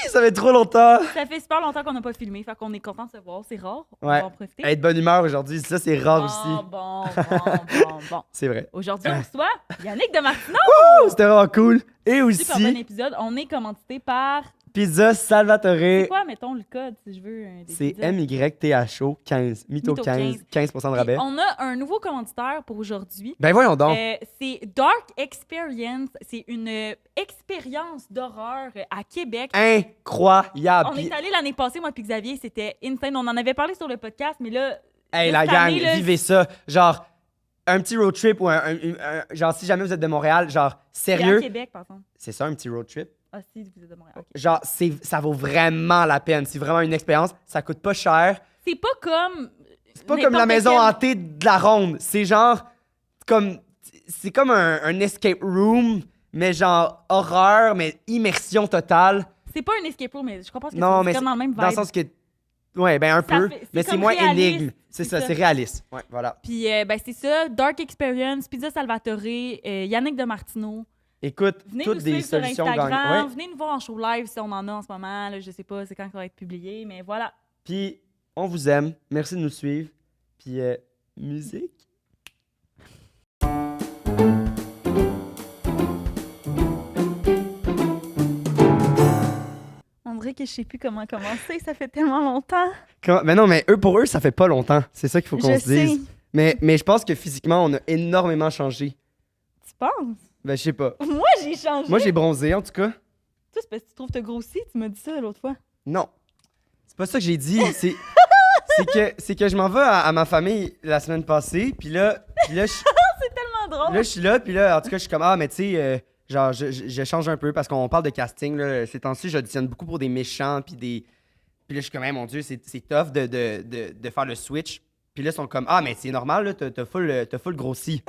ça fait trop longtemps. Ça fait super longtemps qu'on n'a pas filmé, fait qu'on est content de se voir. C'est rare. On Ouais. va en profiter. Être de bonne humeur aujourd'hui, ça, c'est rare aussi. Bon. C'est vrai. Aujourd'hui, on reçoit Yannick de Martineau. C'était vraiment cool. Et Super bon aussi, épisode. On est commandité par... Pizza C'est Salvatore. quoi, mettons, le code, si je veux des C'est pizzas? MYTHO 15. Mytho Mytho 15. 15% de rabais. On a un nouveau commanditaire pour aujourd'hui. Ben voyons donc. C'est Dark Experience. C'est une expérience d'horreur à Québec. Incroyable. On Puis, est allé l'année passée, moi et Xavier, c'était insane. On en avait parlé sur le podcast, mais là... hey, la cette gang, année, là, vivez ça. Genre, un petit road trip ou genre, si jamais vous êtes de Montréal, genre, c'est à sérieux. Québec, par exemple. C'est ça, un petit road trip. Ah, si, vous êtes de Montréal. OK. Genre, ça vaut vraiment la peine. C'est vraiment une expérience. Ça coûte pas cher. C'est pas comme... C'est pas comme la n'importe maison quel- hantée de la ronde. C'est genre comme c'est comme un escape room, mais genre horreur, mais immersion totale. C'est pas un escape room, mais je comprends ce que Non, tu mais dis. C'est comme dans le même vibe. dans le sens que ouais, ben un peu, fait- c'est mais c'est comme moins réaliste, énigme. C'est c'est ça, ça. c'est réaliste. Ouais, voilà. Puis, ben, c'est ça. Dark Experience, Pizza Salvatore, Yannick de Martineau. Écoute, Venez toutes nous des suivre sur solutions Instagram. gagnent. Ouais. Venez nous voir en show live si on en a en ce moment. Là, je sais pas c'est quand ça va être publié, mais voilà. Puis on vous aime. Merci de nous suivre. Puis musique. On dirait que je sais plus comment commencer. Ça fait tellement longtemps. Mais non, mais pour eux, ça fait pas longtemps. C'est ça qu'il faut qu'on Je se dise. sais. Mais je pense que physiquement, on a énormément changé. Tu penses? Ben, je sais pas. Moi, j'ai changé. Moi, j'ai bronzé, en tout cas. Toi, c'est parce que tu trouves que t'as grossi. Tu m'as dit ça l'autre fois. Non. C'est pas ça que j'ai dit. C'est que je m'en vais à ma famille la semaine passée. Puis là, je Tellement drôle. là, je suis là. Puis là, en tout cas, je suis comme, ah, mais tu sais, genre, je change un peu parce qu'on parle de casting. Là. Ces temps-ci, j'auditionne beaucoup pour des méchants. Puis là, je suis comme, hey, mon Dieu, c'est tough de faire le switch. Puis là, ils sont comme, ah, mais c'est normal, là, t'as full grossi.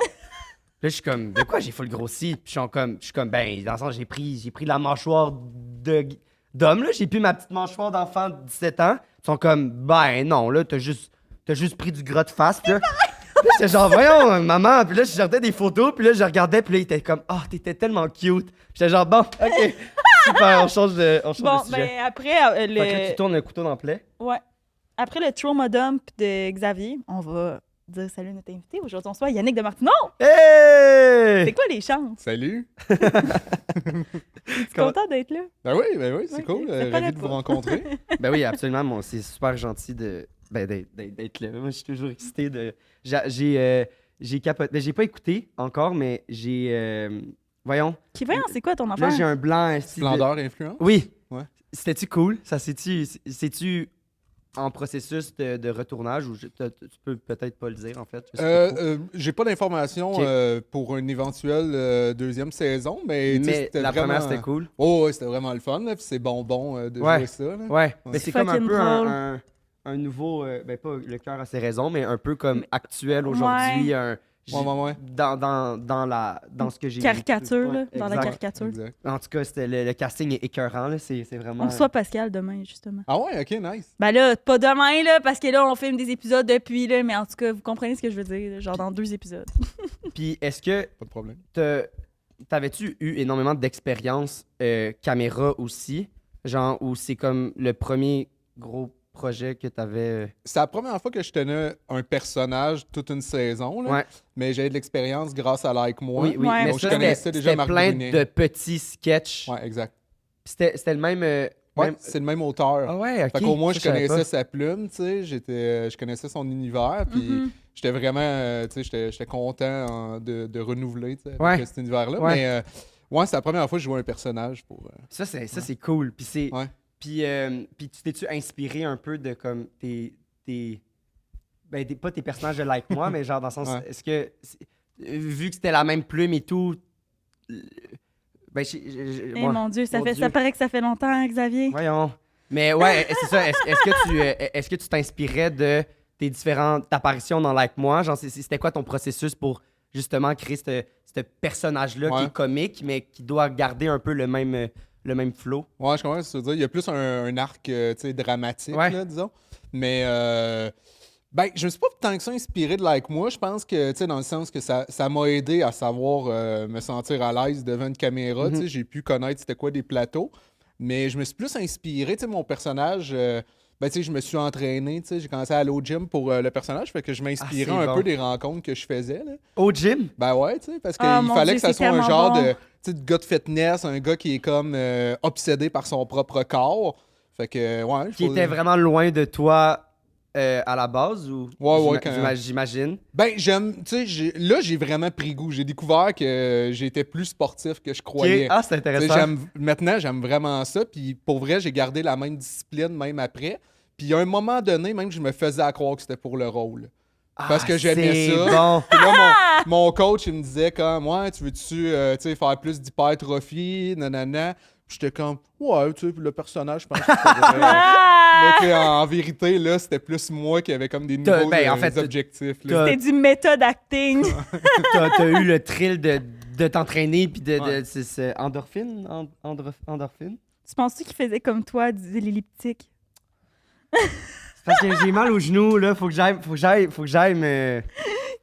Là, je suis comme, de quoi j'ai full grossi? Puis je suis comme, ben, dans le sens, j'ai pris la mâchoire d'homme, là. J'ai plus ma petite mâchoire d'enfant de 17 ans. Ils sont comme, ben, non, là, t'as juste pris du gras de face, puis là. Là, j'étais genre, voyons, maman. Puis là, je regardais des photos, puis là, je regardais, puis là, il était comme, ah, t'étais tellement cute. J'étais genre, bon, OK, super, on change de Bon, sujet. ben après, Fait que là, tu tournes le couteau dans le plaid. Ouais. Après le trauma dump de Xavier, on va dire salut à notre invité. Aujourd'hui, on reçoit Yannick de Martineau. Hey! C'est quoi les chances? Salut! Tu es Comment- content d'être là? Ben oui, c'est Ok, cool. ça paraît Ravi de pas. vous rencontrer. Ben oui, absolument. C'est super gentil d'être là. Moi, je suis toujours excité de. J'ai capoté. Ben, j'ai pas écouté encore, mais j'ai. Voyons. Qui voyons, c'est quoi ton Là, affaire? j'ai un blanc. style de- Splendeur influence. Oui. Ouais. C'était-tu cool? Ça, c'est-tu en processus de retournage ou tu peux peut-être pas le dire, en fait? Je sais pas trop. J'ai pas d'informations Ok. pour une éventuelle deuxième saison, mais, tu sais, Mais c'était la vraiment... première, c'était cool. Oh, ouais, c'était vraiment le fun. Là, puis c'est bonbon de Ouais. jouer ça. Là. Ouais. Mais c'est comme un Fucking peu drôle. un nouveau. Ben, pas le cœur a ses raisons, mais un peu comme actuel Ouais. aujourd'hui. Ouais. Dans ce que j'ai Caricature, vécu. là, dans la exact. caricature. Exact. En tout cas, le casting est écœurant. Là. C'est vraiment. On reçoit Pascal demain, justement. Ah ouais, ok, nice. Ben là, pas demain, là, parce que là, on filme des épisodes depuis, là, mais en tout cas, vous comprenez ce que je veux dire, là, genre dans 2 épisodes. Puis, est-ce que Pas de problème. t'avais-tu eu énormément d'expérience caméra aussi? Genre, où c'est comme le premier gros projet que t'avais. C'est la première fois que je tenais un personnage toute une saison, là, Ouais. mais j'ai de l'expérience grâce à Like Moi. Oui, oui. Ouais. Mais Donc, ça, je connaissais déjà c'était Marc plein Brunet. de petits sketchs. Ouais, exact. Puis c'était le même. Ouais, même- c'est le même auteur. Ah ouais, ok. Fait qu'au moins, Ça, je savais connaissais pas. sa plume, tu sais, je connaissais son univers, puis Mhm. j'étais vraiment, tu sais, j'étais content de renouveler, tu sais, avec Ouais. cet univers-là. Ouais. Mais, ouais, c'est la première fois que je jouais un personnage pour... Ça, c'est cool. Puis c'est. Ouais. Puis tu t'es-tu inspiré un peu de comme pas tes personnages de Like Moi, mais genre dans le sens, Ouais. est-ce que, vu que c'était la même plume et tout, ben, Eh ouais, mon Dieu, ça Dieu. paraît que ça fait longtemps, hein, Xavier. Voyons. Mais ouais, c'est ça. Est-ce que tu t'inspirais de tes différentes apparitions dans Like Moi? Genre, c'était quoi ton processus pour justement créer ce personnage-là qui Ouais. est comique, mais qui doit garder un peu le même flow? Ouais, je comprends ce que tu veux dire. Il y a plus un arc, tu sais, dramatique, Ouais. là, disons. Mais, ben, je me suis pas tant que ça inspiré de Like Moi. Je pense que, tu sais, dans le sens que ça m'a aidé à savoir me sentir à l'aise devant une caméra. Tu sais, j'ai pu connaître c'était quoi des plateaux. Mais je me suis plus inspiré, tu sais, mon personnage, ben, tu sais, je me suis entraîné, tu sais, j'ai commencé à aller au gym pour le personnage, fait que je m'inspirais un peu des rencontres que je faisais, là. Au gym? Ben ouais, tu sais, parce qu'il mon fallait Dieu, que ça c'est soit un genre tellement de, tu sais, de gars de fitness, un gars qui est comme obsédé par son propre corps. Fait que, ouais. Qui était vraiment loin de toi à la base ou Ouais, j'imagine. Ben, j'aime, tu sais, là, j'ai vraiment pris goût. J'ai découvert que j'étais plus sportif que je croyais. Ah, c'est Tu sais, intéressant. maintenant, j'aime vraiment ça. Puis pour vrai, j'ai gardé la même discipline même après. Puis à un moment donné, même, je me faisais à croire que c'était pour le rôle. Parce que j'aimais c'est ça. Bon. Puis là, mon coach, il me disait comme, ouais, tu veux-tu tu sais, faire plus d'hypertrophie, nanana. Puis j'étais comme, ouais, tu sais, le personnage, je pense que c'est vrai. Mais tu sais, en vérité, là, c'était plus moi qui avait comme des nouveaux en fait, objectifs. Là. C'était du méthode acting. T'as eu le thrill de t'entraîner puis Ouais. c'est endorphine? Endorphine? Tu penses-tu qu'il faisait comme toi, de l'elliptique? C'est parce que j'ai mal aux genoux, là. Faut que j'aille me.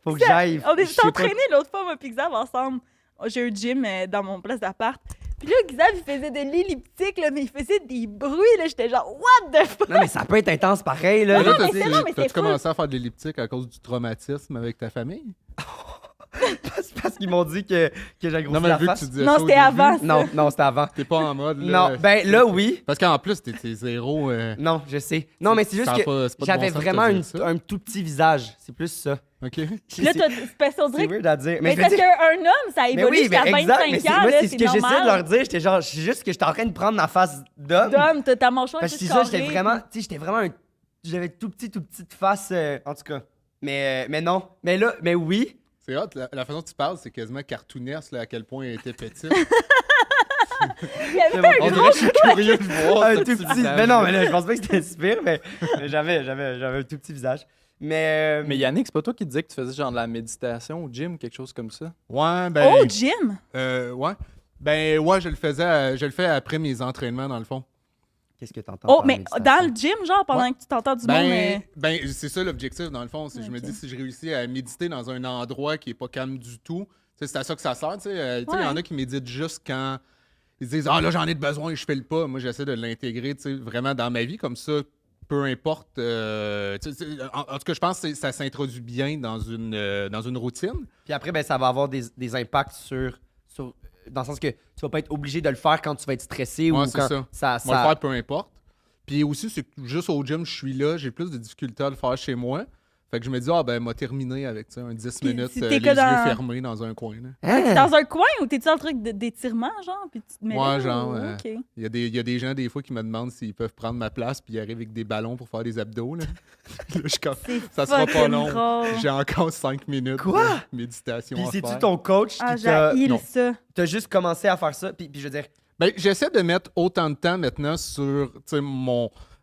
Faut que j'aille. On je est sais pas. entraînés l'autre fois, moi et Xav, ensemble. J'ai un gym dans mon place d'appart. Puis là, Xav, il faisait de l'elliptique, là, mais il faisait des bruits, là. J'étais genre, what the fuck? Non, mais ça peut être intense pareil, là. Mais là, mais c'est- non, mais t'as-tu c'est commencé à faire de l'elliptique à cause du traumatisme avec ta famille? C'est parce qu'ils m'ont dit que j'ai grossi Non, mais la vu que face. tu disais Non, ça au c'était début, avant. Non, c'était avant. t'es pas en mode, là... Non, ben là, oui. Parce qu'en plus, t'es zéro... Non, je sais. Non, mais c'est juste ça a que pas- c'est pas de j'avais bon sens de vraiment te dire ça. un tout petit visage. C'est plus ça. OK? Là, C'est parce qu'on dirait c'est que. weird à dire. Mais je veux parce dire- qu'un homme, ça Mais évolue oui, jusqu'à mais 25 exact. Mais ans, moi, là, c'est ce que j'essaie de leur normal. dire. J'étais genre, c'est juste que j'étais en train de prendre ma face d'homme. Dom, t'as ta mâchoire Parce que plus c'est ça, j'étais carrée. vraiment. Tu sais, j'étais vraiment un. J'avais toute petite face, en tout cas. Mais non. Mais là, mais oui. C'est hot, la façon dont tu parles, c'est quasiment cartoonesque, là, à quel point elle était petite. Il y avait C'est bon. On dirait que je suis curieux de voir Un ce tout petit petit. visage. Mais non, mais là, je pense pas que c'était super, mais j'avais un tout petit visage. Mais. Mais Yannick, c'est pas toi qui disais que tu faisais genre de la méditation au gym, quelque chose comme ça? Ouais, ben... Oh, Jim! Ouais. Ben, ouais, je le fais après mes entraînements, dans le fond. Qu'est-ce que t'entends? Oh, par mais méditation? dans le gym, genre, pendant Ouais. que tu t'entends du monde. Ben, c'est ça l'objectif, dans le fond. Je me Ok. dis, si je réussis à méditer dans un endroit qui est pas calme du tout, tu sais, c'est à ça que ça sert. Tu sais, il y en a qui méditent juste quand ils disent, ah là, j'en ai besoin et je fais le pas. Moi, j'essaie de l'intégrer, tu sais, vraiment dans ma vie, comme ça. Peu importe. Tu sais, en tout cas, je pense que ça s'introduit bien dans une routine. Puis après, ben, ça va avoir des impacts dans le sens que tu vas pas être obligé de le faire quand tu vas être stressé Ouais, ou c'est quand ça. On va le faire peu importe. Puis aussi, c'est que juste au gym, je suis là, j'ai plus de difficultés à le faire chez moi. Fait que je me dis, ah ben, m'a terminé avec un 10 Puis, minutes, si les t'es yeux que dans- fermés dans un coin. Là. Hein? Dans un coin où t'es-tu en truc d'étirement, genre? Puis tu te mets Ouais, là, genre, ou- ouais. OK. Il y a des gens, des fois, qui me demandent s'ils peuvent prendre ma place, puis ils arrivent avec des ballons pour faire des abdos. Là. Là, je suis comme, ça sera pas fucking long. drôle. J'ai encore 5 minutes Quoi? de méditation Puis à c'est-tu faire. ton coach Ah, qui t'a j'haïs non. ça. t'as juste commencé à faire ça? Puis je veux dire, Ben, j'essaie de mettre autant de temps maintenant sur tu sais,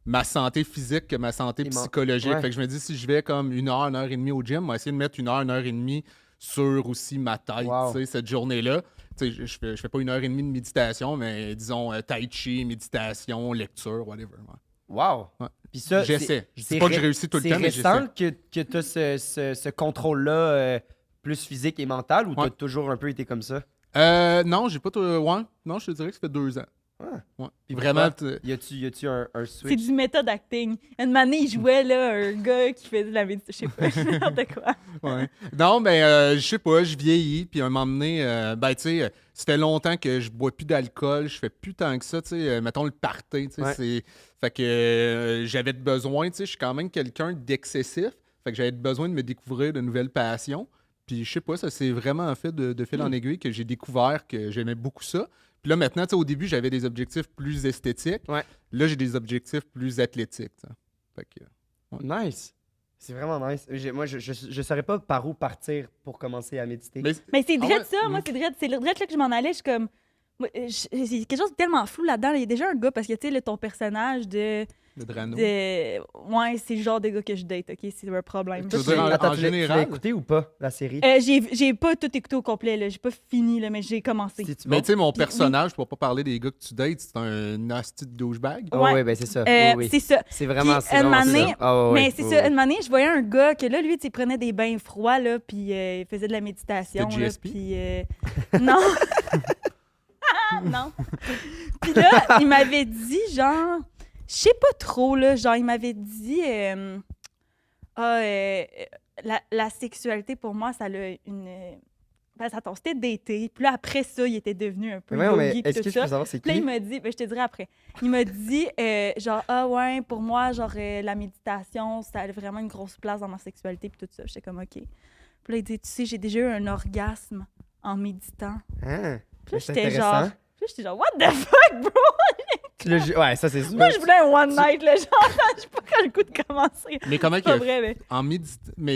ma santé physique que ma santé Et psychologique. ouais. Fait que je me dis, si je vais comme 1 heure et demie au gym, on va essayer de mettre 1 heure et demie sur aussi ma tête, Wow. tu sais, cette journée-là. Tu sais, je fais pas 1 heure et demie de méditation, mais disons tai chi, méditation, lecture, whatever. Ouais. wow! Ouais. Puis ça, J'essaie. Je c'est dis pas que je ré- réussis tout le temps, mais C'est récent j'essaie. que tu as ce contrôle-là plus physique et mental ou tu Ouais. as toujours un peu été comme ça? Non, j'ai pas... Ouais, non, je te dirais que ça fait 2 ans. Ah. Ouais. Puis Vraiment... pourquoi? Y a-tu un C'est switch? du méthode acting. Une année, il jouait là, un gars qui faisait de la méditation. Je sais pas, n'importe quoi. Ouais. Non, mais je sais pas, je vieillis, puis à un moment donné, ben, tu sais, ça fait longtemps que je bois plus d'alcool, je fais plus tant que ça, tu sais, mettons le party, tu sais, Ouais. fait que j'avais besoin, tu sais, je suis quand même quelqu'un d'excessif, fait que j'avais besoin de me découvrir de nouvelles passions, puis je sais pas, ça s'est vraiment fait de fil en aiguille que j'ai découvert que j'aimais beaucoup ça. Puis là, maintenant, tu sais, au début, j'avais des objectifs plus esthétiques, Ouais. là, j'ai des objectifs plus athlétiques, tu sais. Fait que... Nice! C'est vraiment nice. Moi, je saurais pas par où partir pour commencer à méditer. Mais c'est Ah drôle ouais? ça, moi, c'est drôle là que je m'en allais. Je suis comme. Moi, c'est quelque chose de tellement flou là-dedans. Il y a déjà un gars, parce que tu sais, là, ton personnage de. Le Drano. Ouais, c'est le genre de gars que je date, ok? C'est un problème. Tu veux dire, Attends, en tu l'as général? écouté ou pas, la série? J'ai pas tout écouté au complet, là. J'ai pas fini, là, mais j'ai commencé. C'est-tu Mais bon? tu sais, mon Puis- personnage, je pourrais pas parler des gars que tu dates, c'est un nasty de douchebag. Ah Ouais. ouais, ben c'est ça. Oui. C'est ça. C'est vraiment, Puis, c'est vraiment une année- ça. Ah ouais, Mais ouais, c'est ouais, ça, ouais. une année, je voyais un gars que là, lui, tu sais, il prenait des bains froids, là, puis il faisait de la méditation. C'était Là, GSP? puis non. Non. Puis là, il m'avait dit, genre, je sais pas trop, là, genre, il m'avait dit, la sexualité, pour moi, ça a une... Ben, attends, c'était d'été. Puis là, après ça, il était devenu un peu Mais yogi, puis est-ce tout que je peux ça. savoir c'est Puis là, qui? il m'a dit, ben, je te dirai après. Il m'a dit, genre, ah ouais, pour moi, genre, la méditation, ça a vraiment une grosse place dans ma sexualité, puis tout ça. J'étais comme, OK. Puis là, il dit, tu sais, j'ai déjà eu un orgasme en méditant. Ah, Puis là, c'est j'étais intéressant. genre, what the fuck, bro? Ouais, ça c'est sûr. Moi, je voulais un one night, là, genre, j'ai pas quand le coup de commencer. Mais comment C'est pas que vrai, mais. en mais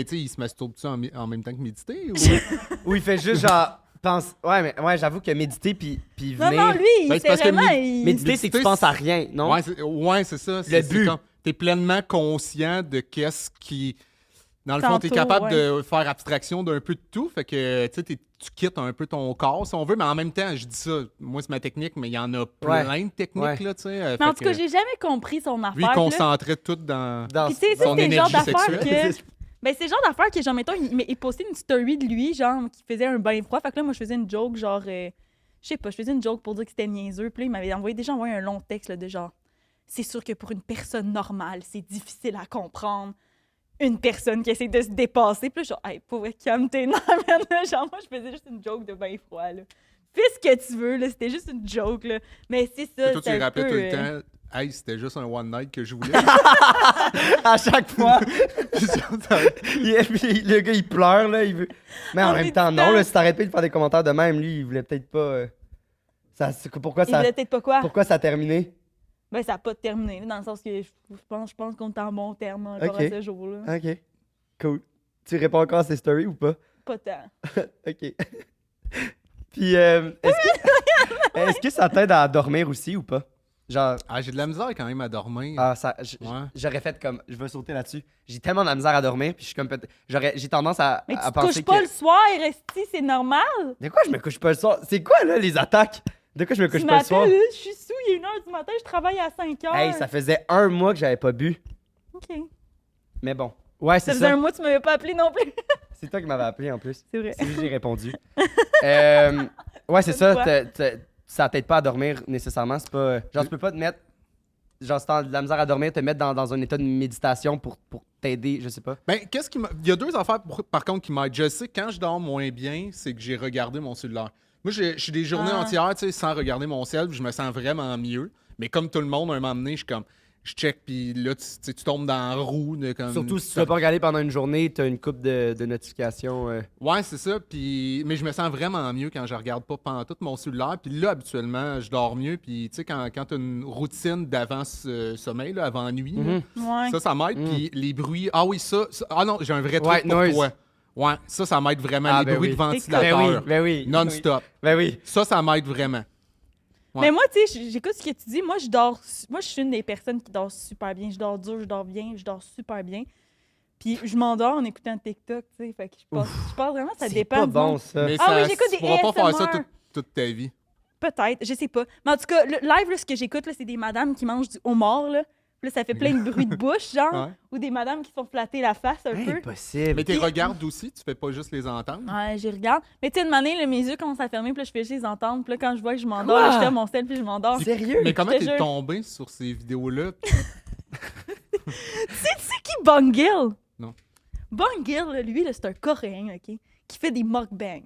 tu sais, il se masturbe-tu en même temps que méditer? Ou... Ou il fait juste genre. Ouais, mais ouais, j'avoue que méditer puis Non, venir. non, lui, Ben, il c'est parce que vraiment. Méditer, c'est que tu penses à rien, non? Ouais, c'est ça. Le but. T'es pleinement conscient de qu'est-ce qui. Dans le fond, t'es Tantôt, capable ouais. de faire abstraction d'un peu de tout. Fait que, tu sais, tu quittes un peu ton corps, si on veut. Mais en même temps, je dis ça, moi, c'est ma technique, mais il y en a plein de techniques, Ouais. là, tu sais. Mais en tout cas, j'ai jamais compris son affaire. Lui, il là. concentrait tout dans. Puis tu sais, ça, son c'est le genre énergie d'affaire sexuelle. que. Ben, c'est le genre d'affaire que, genre, mettons, il postait une story de lui, genre, qui faisait un bain froid. Fait que là, moi, je faisais une joke, genre, je sais pas, je faisais une joke pour dire que c'était niaiseux. Puis là, il m'avait déjà envoyé un long texte, là, de genre, c'est sûr que pour une personne normale, c'est difficile à comprendre. Une personne qui essaie de se dépasser. Puis là, genre, hey, pour calme tes nerfs, man. Genre, moi, je faisais juste une joke de bain froid, là. Fais ce que tu veux, là. C'était juste une joke, là. Mais c'est ça, Et toi, tu c'est lui un rappelais peu, tout le temps. Hey, c'était juste un one night que je voulais. À chaque fois. Puis ça, Puis le gars, il pleure, là. Il veut... Mais en En même temps, non, méditant. là, si t'arrêtes pas de faire des commentaires de même, lui, il voulait peut-être pas. Pourquoi Il ça. voulait peut-être pas quoi? Pourquoi ça a terminé? Ben, ça n'a pas terminé, là, dans le sens que je pense qu'on est en bon terme encore Ok. à ce jour-là. Ok. Cool. Tu réponds encore à ces stories ou pas? Pas tant. Ok. Puis, est-ce que ça t'aide à dormir aussi ou pas? Genre, j'ai de la misère quand même à dormir. ouais. J'aurais fait comme, je vais sauter là-dessus. J'ai tellement de la misère à dormir, puis je suis comme, j'ai tendance Mais à tu te penser couches pas que... le soir, Resti, c'est normal. De quoi je me couche pas le soir? C'est quoi, là, les attaques? De quoi je me couche Tu pas le soir? m'appelles, je suis sous, il est 1h du matin, je travaille à 5h. Hey, ça faisait 1 mois que j'avais pas bu. OK. Mais bon. Ouais, Ça c'est faisait ça. un mois que tu m'avais pas appelé non plus. C'est toi qui m'avais appelé en plus. C'est vrai. C'est lui que j'ai répondu. Ouais, c'est ça. Ça t'aide pas à dormir nécessairement. C'est pas. Genre, tu peux pas te mettre. Genre, si t'as de la misère à dormir, te mettre dans un état de méditation pour t'aider, je sais pas. Ben, qu'est-ce qui m'a. Il y a deux affaires, par contre, qui m'aident. Je sais que quand je dors moins bien, c'est que j'ai regardé mon cellulaire. Moi, je suis des journées entières, tu sais, sans regarder mon cell, puis je me sens vraiment mieux. Mais comme tout le monde, un moment donné, je suis comme. Je check, puis là, tu tombes dans la roue. Comme, Surtout si tu vas pas regarder pendant une journée, t'as une coupe de notifications. Ouais, c'est ça. Mais je me sens vraiment mieux quand je regarde pas pantoute mon cellulaire. Puis là, habituellement, je dors mieux. Puis tu sais, quand t'as une routine d'avant-sommeil, là, avant nuit, là, Ouais. ça m'aide. Puis les bruits. Ah oui, ça. Ah non, j'ai un vrai truc White pour noise. toi. Ouais, ça m'aide vraiment. Ah, Les ben bruits oui. de ventilateur. Ben oui. Non-stop. Ben oui. Ça m'aide vraiment. Ouais. Mais moi, tu sais, j'écoute ce que tu dis. Moi, je suis une des personnes qui dort super bien. Je dors dur, je dors bien, je dors super bien. Puis je m'endors en écoutant TikTok, tu sais. Fait que je pense vraiment que ça C'est dépend pas du bon, monde. ça. Mais Ah oui, j'écoute tu des pourras pas faire ça ASMR. toute ta vie. Peut-être, je sais pas. Mais en tout cas, le live, là, ce que j'écoute, là, c'est des madames qui mangent du homard, là. Puis là, ça fait plein de bruits de bouche, genre. Ouais. Ou des madames qui se font flatter la face un peu. Impossible. Mais tu regardes aussi, tu fais pas juste les entendre. Ouais, j'y regarde. Mais tu sais, une année, là, mes yeux commencent à fermer, puis là, je fais juste les entendre. Puis là, quand je vois que je m'endors, Quoi? là, je ferme mon sel, puis je m'endors. Sérieux? Mais comment je te t'es jure. tombé sur ces vidéos-là? C'est qui Bungil? Non. Bungil, là, lui, là, c'est un Coréen, OK? Qui fait des mukbangs.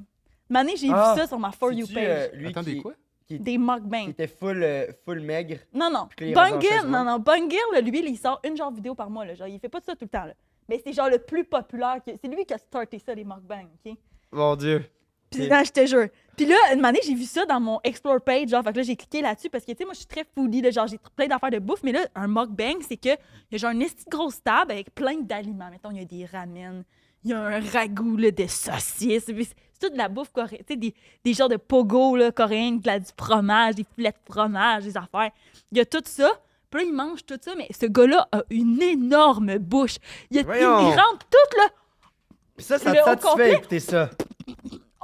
Une année, j'ai Ah, vu ça sur ma For You C'est-tu, page. lui Attendez, qui, quoi? Des qui mukbangs. était full maigre. Non, non. Puis là, il est rendu en chaise Bungil, Bungil, là, lui, il sort une genre vidéo par mois. Là, genre, il fait pas ça tout le temps. Là. Mais c'est genre le plus populaire. C'est lui qui a starté ça, les mukbangs, OK? Mon Dieu. Puis Ok. non, je te jure. Puis là, une année, j'ai vu ça dans mon Explore page, genre, fait que là, j'ai cliqué là-dessus parce que, tu sais, moi, je suis très foodie, là, genre, j'ai plein d'affaires de bouffe, mais là, un mukbang, c'est que, il y a genre une petite grosse table avec plein d'aliments. Mettons, il y a des ramen, il y a un ragoût, là, de saucisses, puis c'est toute de la bouffe coréenne, tu sais, des genres de pogo, là, coréens, du fromage, des filets de fromage, des affaires. Il y a tout ça. Puis là, il mange tout ça, mais ce gars-là a une énorme bouche. Il Voyons. rentre tout, là. Puis ça Le te au satisfait complet. écouter ça.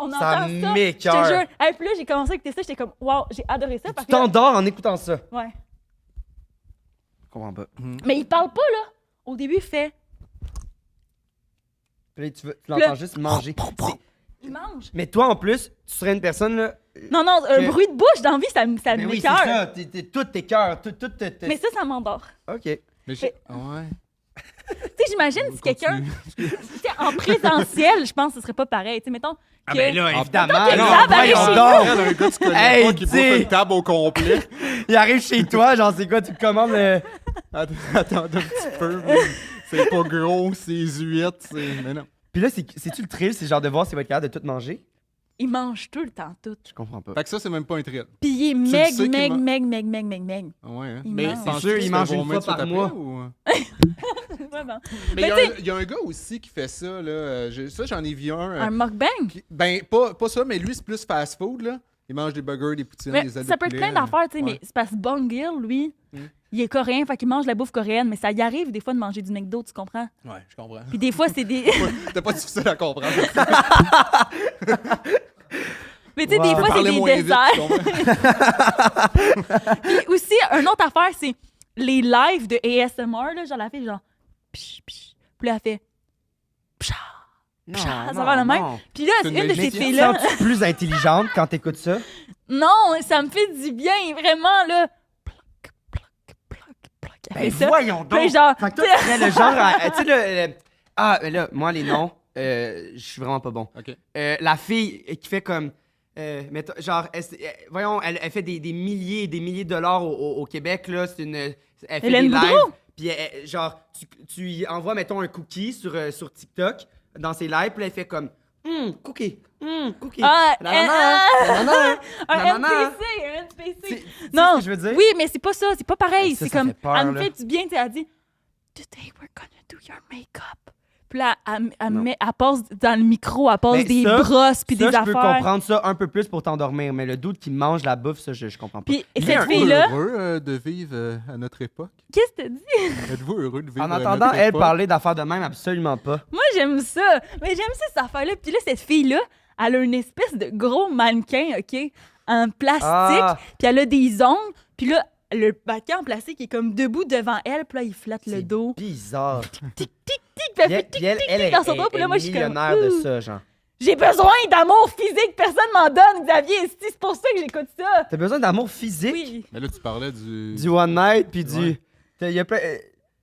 On Ça entend ça. Je m'écoeure. te jure. Hey, puis là, j'ai commencé à écouter ça. J'étais comme, wow, j'ai adoré ça. Tu Parce que là- t'endors en écoutant ça. Ouais. Je comprends pas. Mais il parle pas, là. Au début, il fait. Puis là, tu l'entends juste manger. Il mange. Mais toi, en plus, tu serais une personne, là... Non, un que- bruit de bouche dans la vie, ça Mais oui, c'est m'écoeure. ça. Tout tes cœurs, tout... Mais ça m'endort. OK. Mais Mais- ouais. Tu sais, j'imagine si quelqu'un, tu sais, en présentiel, je pense que ce serait pas pareil. Tu sais, mettons. Ah que- ben là, évidemment. que non, Zab arrive voyons chez donc. Elle, un gars que tu connais Hey, pas qui bouffe t'sais. une table au complet. Il arrive chez toi, genre, c'est quoi, tu te commandes le... Attends un petit peu. C'est pas gros, c'est huîtres, c'est... Mais non. Puis là, c'est-tu le thrill, c'est genre de voir s'il va être capable de tout manger? Il mange tout le temps, tout. Je comprends pas. Fait que ça, c'est même pas un thrill. Puis il est le meg, sais qu'il meg, ma- meg, meg, meg, meg, meg. Ah ouais, hein? Il Mais mange. penses-tu C'est sûr, que il c'est mange un bon une fois match par après, mois. ou- Vraiment. Mais Mais il y a un gars aussi qui fait ça, là. Ça, j'en ai vu un. Un mukbang? Ben, pas ça, mais lui, c'est plus fast food, là. Il mange des burgers, des poutines, Mais des ailes ça de peut être poulet, plein d'affaires, tu sais, ouais. mais c'est parce que Bong Gill, lui, il est coréen, fait qu'il mange la bouffe coréenne, mais ça y arrive des fois de manger du McDo, tu comprends? Ouais, je comprends. Puis des fois, c'est des. T'es pas difficile à comprendre. Mais tu sais, Wow. des fois, c'est Parlez des moins vite, desserts. tu comprends? Puis aussi, une autre affaire, c'est les lives de ASMR, là, genre la fille, genre. Psh, psh. Puis là, elle fait. Psha. Non, Ça non, va le même. non. Puis là, C'est une une de ces magicienne. filles-là. Sens-tu plus intelligente quand t'écoutes ça? Non, ça me fait du bien, vraiment, là. Ploc, ploc, ploc, ploc. Elle Ben fait ça. voyons Puis donc! genre, Fait que toi, tu serais le genre à... Tu sais, Ah, mais là, moi, les noms, je suis vraiment pas bon. OK. La fille qui fait comme... genre, voyons, elle fait des milliers et des milliers de dollars au Québec, là. C'est une... Elle fait Hélène des lives. Boudreau? Puis, genre, tu y envoies, mettons, un cookie sur TikTok dans ses lives, puis là, elle fait comme... Cookie, cookie. Ah, Nanana, un nanana. NPC. C'est Non, ce que je veux dire? oui, mais c'est pas ça, c'est pas pareil. Ça, C'est ça comme, fait peur, elle me là. fait du bien, tu sais, elle dit, Today we're gonna do your makeup. Puis là, elle passe dans le micro, elle passe Mais des ça, brosses puis des Ça, je peux affaires. comprendre ça un peu plus pour t'endormir, mais le doute qui mange la bouffe, ça, je comprends pas. Puis Lui, cette un- fille-là, heureux de vivre à notre époque? qu'est-ce que t'as dit? Êtes-vous heureux de vivre En à entendant notre elle époque? parler d'affaires de même, absolument pas. Moi, j'aime ça. Mais j'aime ça, cette affaire-là. Puis là, cette fille-là, elle a une espèce de gros mannequin, OK, en plastique. Ah. Puis elle a des ongles. Puis là, le mannequin en plastique est comme debout devant elle. Puis là, il flatte le C'est dos. bizarre. Puis elle Puis fait elle, puis elle, elle est, dans son dos. Puis là, est moi, je suis comme, millionnaire de ouh. ça, genre. J'ai besoin d'amour physique. Personne m'en donne, Xavier. C'est pour ça que j'écoute ça. T'as besoin d'amour physique, Oui. Mais là, tu parlais du... du one night, puis du... Ouais. Il y a plein...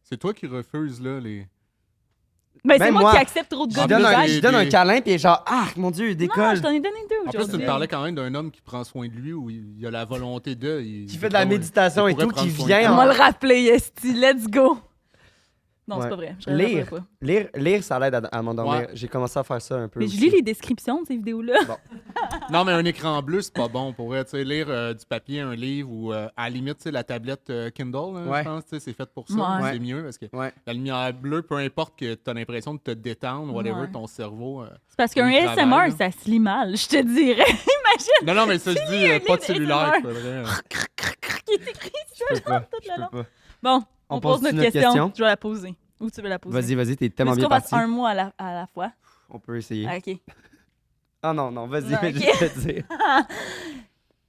C'est toi qui refuses, là, les... Mais c'est Même moi moi, qui accepte trop de Je gars lui de donne, visage. je lui donne un câlin, puis elle est genre, ah, mon Dieu, il Non, décolle. je t'en ai donné deux En plus, tu aujourd'hui. me parlais quand même d'un homme qui prend soin de lui, où il a la volonté de... Qui fait de la méditation et tout, qui vient On en- va le rappeler, Esti. Let's go. Non, Ouais. c'est pas vrai. Je Lire. rappellerai pas. Lire, ça l'aide à m'endormir. Ouais. J'ai commencé à faire ça un peu Mais je aussi. lis les descriptions de ces vidéos-là. Non, mais un écran bleu, c'est pas bon. Pour tu sais, lire du papier, un livre, ou à la limite, tu sais, la tablette Kindle, là, Ouais. je pense, tu sais, c'est fait pour ça. Ouais. C'est mieux, parce que Ouais. la lumière bleue, peu importe que tu as l'impression de te détendre, whatever, Ouais. ton cerveau... C'est parce qu'un Oui, ASMR, travail, là. ça se lit mal, je te dirais. Imagine, Non, mais ça, je dis, un pas de livre cellulaire, ASMR. faudrait... qui est écrit ça, Je peux pas, toute je la peux langue. pas. Bon, On on pose pose-tu notre notre question. question? Je vais la poser. Où tu veux la poser? Vas-y, t'es tellement Est-ce bien qu'on fasse parti. un mot à la fois? On peut essayer. Ah, OK. Ah non, vas-y, Non, je ok. vais te dire.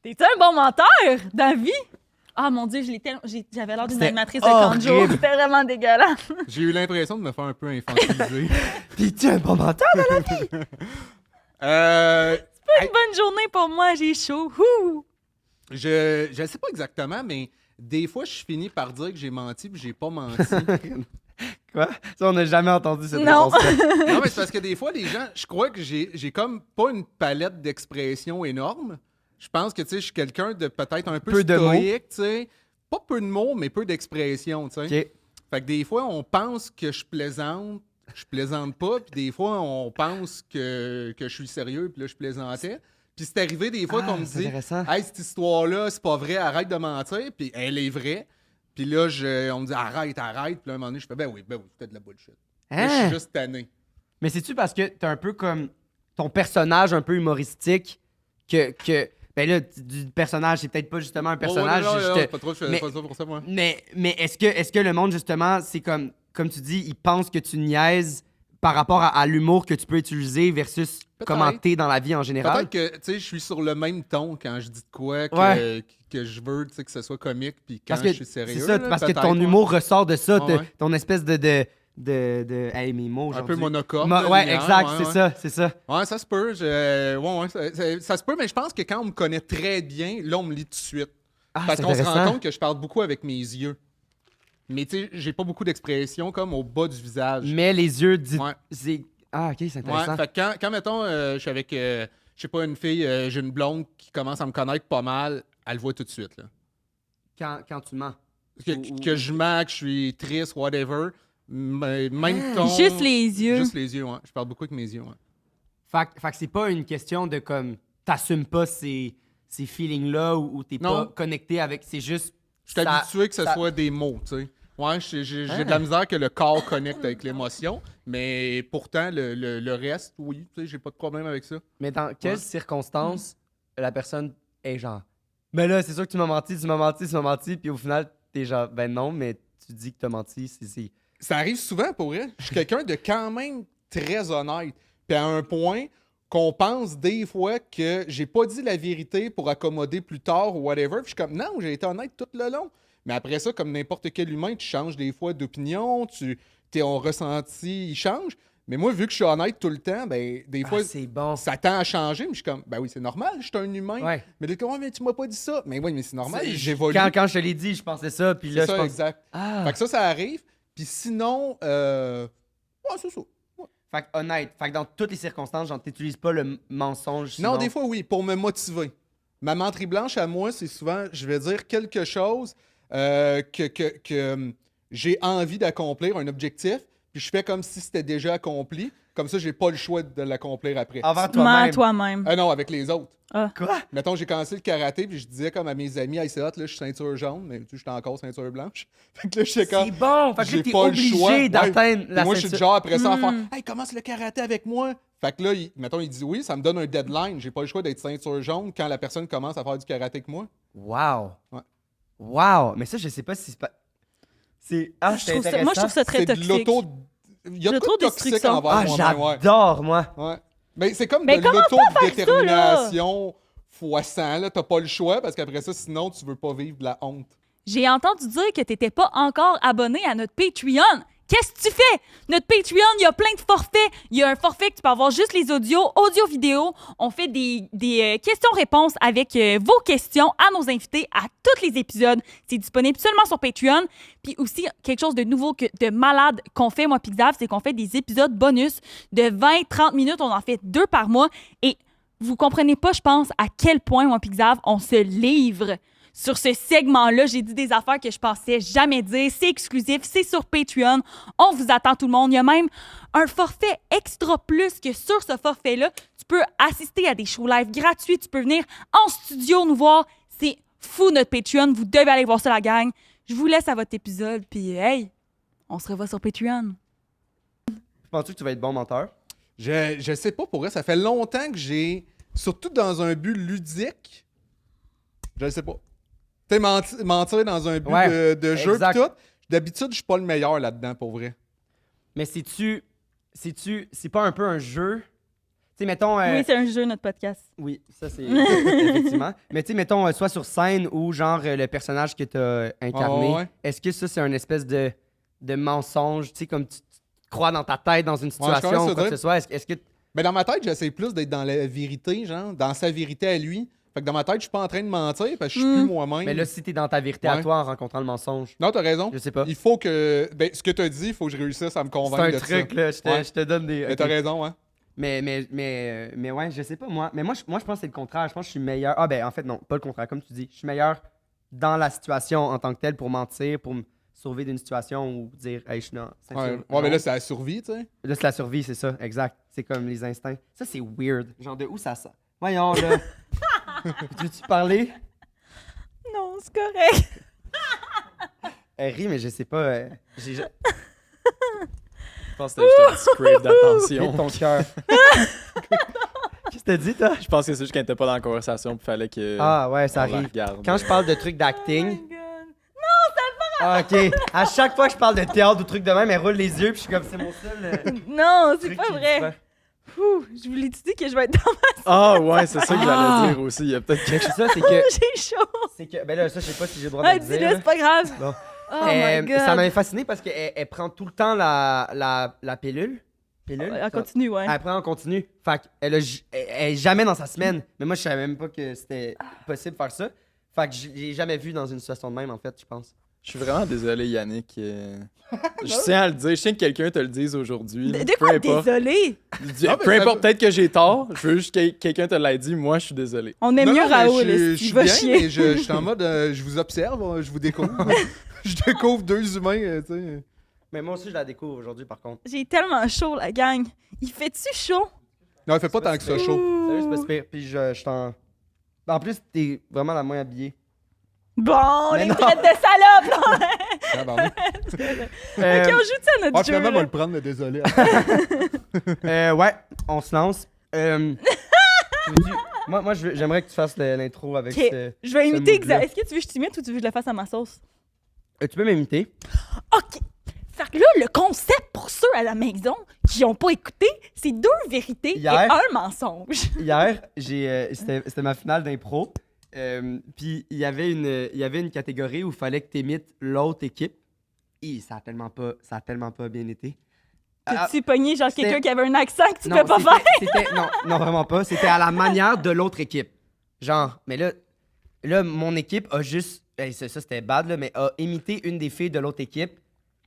T'es-tu un bon menteur dans la vie? Ah mon Dieu, j'avais l'air d'une C'était animatrice de Kanjo. horrible. C'était vraiment dégueulasse. J'ai eu l'impression de me faire un peu infantiliser. T'es-tu un bon menteur? Une bonne journée pour moi, j'ai chaud. Ouh! Je sais pas exactement, mais des fois, je finis par dire que j'ai menti, puis j'ai pas menti. Quoi? Ça, on n'a jamais entendu cette Non. réponse. Non, mais c'est parce que des fois, les gens, je crois que j'ai comme pas une palette d'expressions énorme. Je pense que, tu sais, je suis quelqu'un de peut-être un peu Peu de mots. stoïque, tu sais. Pas peu de mots, mais peu d'expressions, tu sais. OK. Fait que des fois, on pense que je plaisante pas, puis des fois, on pense que je suis sérieux, puis là, je plaisantais. Puis c'est arrivé des fois Ah, qu'on me c'est dit intéressant. « Hey, cette histoire-là, c'est pas vrai, arrête de mentir. » Puis elle est vraie. Puis là, on me dit « Arrête. » Puis là, à un moment donné, je fais « Ben oui, c'était de la bullshit. Là, je Hein? suis juste tanné. Mais c'est-tu parce que t'es un peu comme ton personnage un peu humoristique que ben là, du personnage, c'est peut-être pas justement un personnage. Ouais, je te- pas trop, je fais mais- pas ça pour ça, moi. Mais est-ce que le monde, justement, c'est comme tu dis, il pense que tu niaises par rapport à l'humour que tu peux utiliser versus Peut-être. comment t'es dans la vie en général? Peut-être que, tu sais, je suis sur le même ton quand je dis de quoi que je veux, tu sais, que ce soit comique, puis quand Parce que je suis sérieux. c'est ça, là, parce que peut-être, ton ouais. humour ressort de ça, Ouais, ouais. ton espèce de Hey, mes mots Un aujourd'hui. peu monocorde. Ouais, linéaire, exact, ouais, c'est ouais. ça, c'est ça. Ouais, ça se peut. Ça se peut, mais je pense que quand on me connaît très bien, là, on me lit tout de suite. Ah, Parce c'est qu'on se rend intéressant. compte que je parle beaucoup avec mes yeux. Mais tu sais, j'ai pas beaucoup d'expression comme au bas du visage. Mais les yeux, Ouais. Ah, ok, c'est Ouais, intéressant. fait que quand mettons, je suis avec, je sais pas, une fille, j'ai une blonde qui commence à me connaître pas mal, elle le voit tout de suite. Là. Quand tu mens. Que je mens, que je suis triste, whatever, même ton... Juste les yeux. Juste les yeux, ouais. Je parle beaucoup avec mes yeux, ouais. Fait que c'est pas une question de comme t'assumes pas ces feelings-là ou t'es Non. pas connecté avec. C'est juste. Je suis ça- habitué que ce ça- soit des mots, tu sais. Ouais, j'ai de la misère que le corps connecte avec l'émotion, mais pourtant, le reste, oui, tu sais, j'ai pas de problème avec ça. Mais dans quelles Ouais. circonstances la personne est genre. Mais là, c'est sûr que tu m'as menti, puis au final, t'es genre, ben non, mais tu dis que t'as menti, c'est. Ça arrive souvent, pour vrai. Je suis quelqu'un de quand même très honnête. Puis à un point qu'on pense des fois que j'ai pas dit la vérité pour accommoder plus tard ou whatever. Puis je suis comme, non, j'ai été honnête tout le long. Mais après ça, comme n'importe quel humain, tu changes des fois d'opinion, ton ressenti, il change. Mais moi, vu que je suis honnête tout le temps, ben des fois, c'est bon. ça tend à changer. Mais je suis comme, ben oui, c'est normal, je suis un humain. Ouais. Mais de ouais, mais tu m'as pas dit ça. Mais oui, mais c'est normal, C'est- j'évolue. Quand je te l'ai dit, je pensais ça, puis là, C'est je ça, pense. exact. Ah! Fait que ça arrive. Puis sinon, ouais, c'est ça. Fait que honnête. Fait que dans toutes les circonstances, genre, t'utilises pas le mensonge. Non, sinon- des fois, oui, pour me motiver. Ma menterie blanche à moi, c'est souvent, je vais dire quelque chose que j'ai envie d'accomplir, un objectif, puis je fais comme si c'était déjà accompli. Comme ça, j'ai pas le choix de l'accomplir après. Envers Mens toi-même. toi-même. Ah non, avec les autres. Quoi? Mettons, j'ai commencé le karaté, puis je disais comme à mes amis, hey, c'est hot, là, je suis ceinture jaune, mais tu sais, j'étais encore ceinture blanche. Fait que là, j'étais comme. C'est bon! Fait que j'ai là, t'es pas le choix. obligé d'atteindre Puis la moi, je suis le ceinture. genre après ça à faire Mm. hey, commence le karaté avec moi. Fait que là, mettons, il dit oui, ça me donne un deadline. J'ai pas le choix d'être ceinture jaune quand la personne commence à faire du karaté avec moi. Wow! Ouais. Wow! Mais ça, je sais pas si c'est pas. C'est. Ah, Je c'est trouve ça- intéressant. moi, je trouve ça très C'est de toxique. l'auto. Il y a de quoi de toxique L'autodestruction. envers Ah, moi-même, ouais. j'adore, moi! Ouais. Mais c'est comme Mais de comment l'autodétermination fois 100. Là, t'as pas le choix parce qu'après ça, sinon, tu veux pas vivre de la honte. J'ai entendu dire que t'étais pas encore abonné à notre Patreon. Qu'est-ce que tu fais? Notre Patreon, il y a plein de forfaits. Il y a un forfait que tu peux avoir juste les audios, audio-vidéo. On fait des questions-réponses avec vos questions à nos invités à tous les épisodes. C'est disponible seulement sur Patreon. Puis aussi, quelque chose de nouveau, de malade qu'on fait, moi, Pixav, c'est qu'on fait des épisodes bonus de 20-30 minutes. On en fait 2 par mois. Et vous comprenez pas, je pense, à quel point, moi, Pixav, on se livre sur ce segment-là. J'ai dit des affaires que je pensais jamais dire. C'est exclusif, c'est sur Patreon. On vous attend tout le monde. Il y a même un forfait extra plus que sur ce forfait-là. Tu peux assister à des shows live gratuits. Tu peux venir en studio nous voir. C'est fou, notre Patreon. Vous devez aller voir ça, la gang. Je vous laisse à votre épisode. Puis, hey, on se revoit sur Patreon. Penses-tu que tu vas être bon menteur? Je sais pas, pour vrai, ça fait longtemps que j'ai, surtout dans un but ludique, je le sais pas. Tu sais, mentir dans un but Ouais, de jeu exact. pis tout, d'habitude, je suis pas le meilleur là-dedans, pour vrai. Mais c'est pas un peu un jeu? Tu sais, mettons. Oui, c'est un jeu, notre podcast. Oui, ça c'est effectivement. Mais tu sais, mettons, soit sur scène ou genre le personnage que t'as incarné, Ouais. est-ce que ça c'est un espèce de mensonge, tu sais, comme tu crois dans ta tête dans une je comprends situation ce ou quoi que dire. ce soit? Est-ce que. Mais dans ma tête, j'essaie plus d'être dans la vérité, genre, dans sa vérité à lui. Fait que dans ma tête, je suis pas en train de mentir parce que je suis plus moi-même. Mais là, si t'es dans ta vérité à Ouais. toi en rencontrant le mensonge, Non, t'as raison. je sais pas. Il faut que. Ben, ce que t'as dit, il faut que je réussisse à me C'est convaincre un de truc, ça. là. Ouais. Je te donne des. Mais ok. t'as raison, hein. Mais ouais, je sais pas, moi. Mais moi, je pense que c'est le contraire. Je pense que je suis meilleur. Ah, ben, en fait, non, pas le contraire. Comme tu dis, je suis meilleur dans la situation en tant que telle pour mentir, pour me sauver d'une situation ou dire, hey, je suis dans. Ouais, mais là, c'est la survie, tu sais. Là, c'est la survie, c'est ça, exact. C'est comme les instincts. Ça, c'est weird. Genre, de où ça sort? Voyons, là. Veux-tu parler? Non, c'est correct. Elle rit, mais je sais pas. Je pense que c'était juste un petit crave d'attention. Vite ton cœur. Qu'est-ce que t'as dit, toi? Je pense que c'est juste qu'elle n'était pas dans la conversation, puis fallait que. Ah, ouais, ça on la arrive. regarde. Quand je parle de trucs Oh d'acting. my God. Ah, ok. À chaque fois que je parle de théâtre ou trucs de même, elle roule les yeux, puis je suis comme, c'est mon seul. Non, c'est truc pas qui me vrai. fait. Ouh, je voulais te dire que je vais être dans Ah, ouais, c'est ça que Ah! j'allais dire aussi. Il y a peut-être Mais quelque c'est ça, c'est ma... que. J'ai chaud. C'est que. Ben là, ça, je sais pas si j'ai le droit Ah, de le dis-le, dire. c'est pas grave. Bon. Oh my God. Ça m'avait fasciné parce qu'elle prend tout le temps la pilule. Elle continue, ouais. Elle prend en continu. Fait qu'elle elle est jamais dans sa semaine. Mais moi, je savais même pas que c'était possible de faire ça. Fait que je l'ai jamais vu dans une situation de même, en fait, je pense. Je suis vraiment désolé, Yannick. Je tiens à le dire. Je tiens que quelqu'un te le dise aujourd'hui. De quoi, désolé? Peu importe, peut-être que j'ai tort. Je veux juste que quelqu'un te l'ait dit. Moi, je suis désolé. On aime mieux Raoul, je il suis va bien, chier. mais je suis en mode, je vous observe, je vous découvre. Je découvre deux humains, tu sais. Mais moi aussi, je la découvre aujourd'hui, par contre. J'ai tellement chaud, la gang. Il fait-tu chaud? Non, il fait pas tant que ça chaud. Sérieux, c'est pas super. Puis je t'en. En plus, t'es vraiment la moins habillée. Bon, Mais les non. traites de salope, là! Ah, pardon. Ok, on joue ça à notre jeu, Finalement, on va là. le prendre, mais désolé. Ouais, on se lance. Moi, j'aimerais que tu fasses l'intro avec Ok, ce. je vais ce imiter mood-là. Est-ce que tu veux que je t'imite ou tu veux que je le fasse à ma sauce? Tu peux m'imiter? OK. Fait que là, le concept pour ceux à la maison qui n'ont pas écouté, c'est 2 vérités Hier. et 1 mensonge. Hier, c'était ma finale d'impro. Puis il y avait une catégorie où il fallait que tu imites l'autre équipe. Et ça a tellement pas bien été. T'as-tu pogné genre c'était- quelqu'un qui avait un accent que tu Non, peux pas c'était- faire? non, vraiment pas. C'était à la manière de l'autre équipe. Genre, mais là mon équipe a juste. Ça c'était bad, là, mais a imité une des filles de l'autre équipe.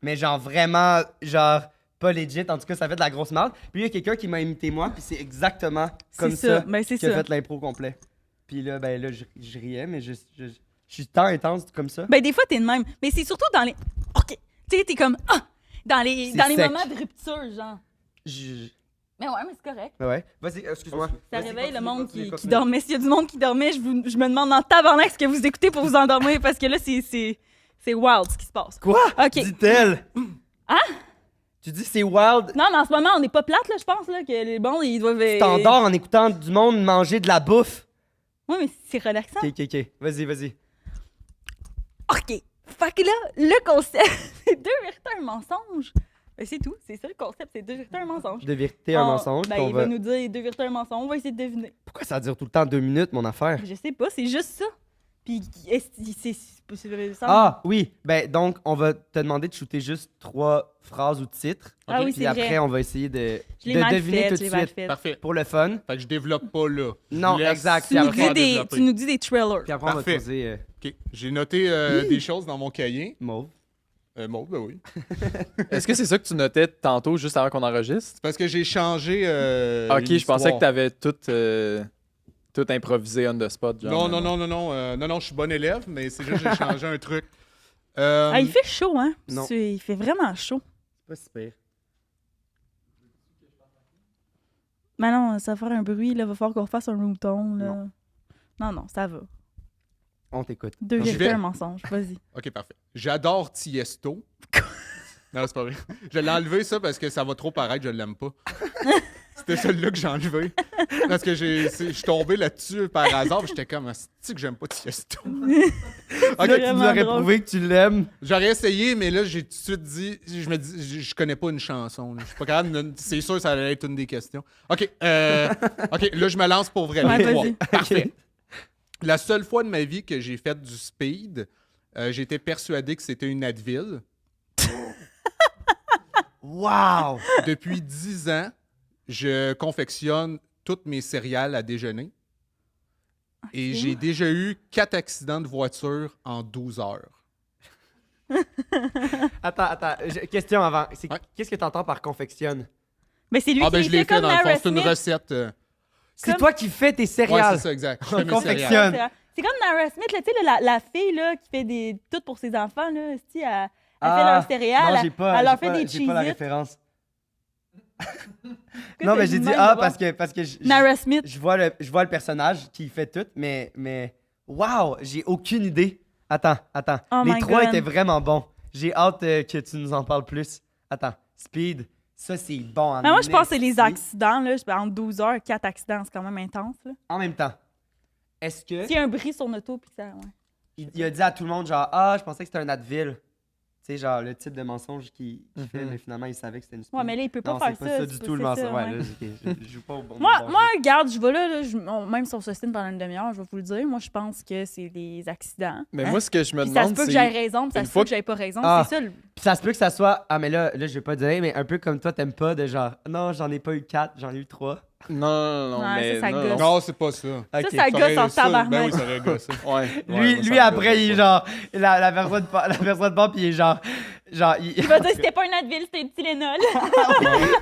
Mais genre vraiment, genre, pas legit. En tout cas, ça fait de la grosse merde. Puis il y a quelqu'un qui m'a imité moi, puis c'est exactement comme C'est ça Ben, c'est qui a ça. fait l'impro complet. Puis là, je riais, mais je suis tant intense comme ça. Ben, des fois, t'es de même. Mais c'est surtout dans les. OK. Tu sais, t'es comme. Ah! Dans les C'est sec. moments de rupture, genre. Mais ouais, mais c'est correct. Ouais. Vas-y, excuse-moi. Ça Vas-y, réveille le continue, monde continue, qui continue. dormait. S'il y a du monde qui dormait, je me demande en tabarnak ce que vous écoutez pour vous endormir parce que là, c'est wild ce qui se passe. Quoi? OK. Dit-elle? Hein? Tu dis c'est wild? Non, mais en ce moment, on n'est pas plate, là, je pense, là, que les bons, ils doivent. Tu t'endors en écoutant du monde manger de la bouffe. Oui, mais c'est relaxant. Ok. Vas-y. OK. Fait que là, le concept, c'est 2 vérités, un mensonge. Ben, c'est tout. C'est ça le concept, c'est 2 vérités, un mensonge. De vérité, un mensonge. Ben, qu'on il va nous dire 2 vérités, un mensonge. On va essayer de deviner. Pourquoi ça dure tout le temps 2 minutes, mon affaire? Je sais pas, c'est juste ça. Puis, c'est ça. Ah, oui. Ben, donc, on va te demander de shooter juste 3 phrases ou titres. Ah oui, Puis c'est après, vrai. on va essayer de Je l'ai mal deviner fait, tout je de l'ai mal suite. fait. Parfait. Pour le fun. Fait que je développe pas là. Non, Je laisse exact. Tu nous, après, dis des, développer. tu nous dis des trailers. Puis après, on va te Parfait. poser OK. J'ai noté des choses dans mon cahier. mauve. Bon, ben oui. Est-ce que c'est ça que tu notais tantôt, juste avant qu'on enregistre? C'est parce que j'ai changé. Ok, je pensais l'histoire. que t'avais tout improvisé on the spot. Genre, Non, je suis bon élève, mais c'est juste que j'ai changé un truc. Ah, il fait chaud, hein? Non. Il fait vraiment chaud. C'est pas super. Mais non, ça va faire un bruit, là. Va falloir qu'on refasse un room tone, là. Non, ça va. On t'écoute. 2 J'y vérités, vais. un mensonge. Vas-y. OK, parfait. J'adore Tiesto. Non, c'est pas vrai. Je l'ai enlevé, ça, parce que ça va trop paraître, je l'aime pas. C'était celui-là que j'ai enlevé. Parce que je suis tombé là-dessus par hasard, puis j'étais comme, c'est que j'aime pas Tiesto. Ok, tu Vraiment nous aurais drôle. prouvé que tu l'aimes. J'aurais essayé, mais là, j'ai tout de suite dit, je me dis, je connais pas une chanson. Là. Je suis pas capable, c'est sûr que ça allait être une des questions. OK, OK, là, je me lance pour vrai. Ouais, Les 3. vas-y. Parfait. La seule fois de ma vie que j'ai fait du speed, j'étais persuadé que c'était une Advil. Wow! Depuis 10 ans, je confectionne toutes mes céréales à déjeuner. Et j'ai déjà eu 4 accidents de voiture en 12 heures. Attends. Question avant. Ouais. Qu'est-ce que t'entends par confectionne? Mais c'est lui Ah, ben qui je l'ai fait fait comme dans le fond. Nara C'est une Smith. recette. C'est Comme- toi qui fais tes Ouais, céréales. c'est ça, exact. Je fais mes Confectionne. céréales. C'est comme Nara Smith, là, tu sais, la fille là, qui fait tout pour ses enfants. Là, elle fait leurs céréales. Non, j'ai pas, elle leur j'ai fait pas- des j'ai pas la cheez-its. référence. Que Non, t'as mais j'ai dit dit même ah de parce que Nara Smith. je vois le personnage qui fait tout, mais wow, j'ai aucune idée. Attends. Oh Les my 3 God. étaient vraiment bons. J'ai hâte que tu nous en parles plus. Attends, Speed, ça c'est bon. Mais moi, je pense que c'est les esti. accidents. Là, en 12 heures, 4 accidents, c'est quand même intense. Là. En même temps, est-ce que S'il y a un bris sur notre auto, puis ça. Ouais. il a dit à tout le monde genre je pensais que c'était un Advil. Tu sais, genre le type de mensonge qu'il fait, mais finalement, il savait que c'était une speed. Ouais, mais là, il peut pas non, faire c'est pas ça du c'est tout le c'est mensonge. ça, Ouais, ouais. là, je joue pas au bon Moi, bon moi, jeu. regarde, je vais même si on s'ostine pendant une demi-heure, je vais vous le dire. Moi, je pense que c'est des accidents. Mais moi, ce que je me Puis ça se demande, peut que c'est... j'aie raison, puis ça une se peut fois que j'aie pas raison. Ah. C'est ça. Puis ça se peut que ça soit. Ah, mais là, je vais pas dire, mais un peu comme toi, t'aimes pas de genre, non, j'en ai pas eu 4, j'en ai eu 3. Non, Ouais, mais... ça non, gosse. Non, c'est pas ça. Ok. Ça gosse en Ben tabarnak. oui, ça aurait gossé. Ouais. Lui, après, il est genre. La personne part, puis il est genre. Genre, Il va dire que c'était pas un Advil, c'était un Tylenol.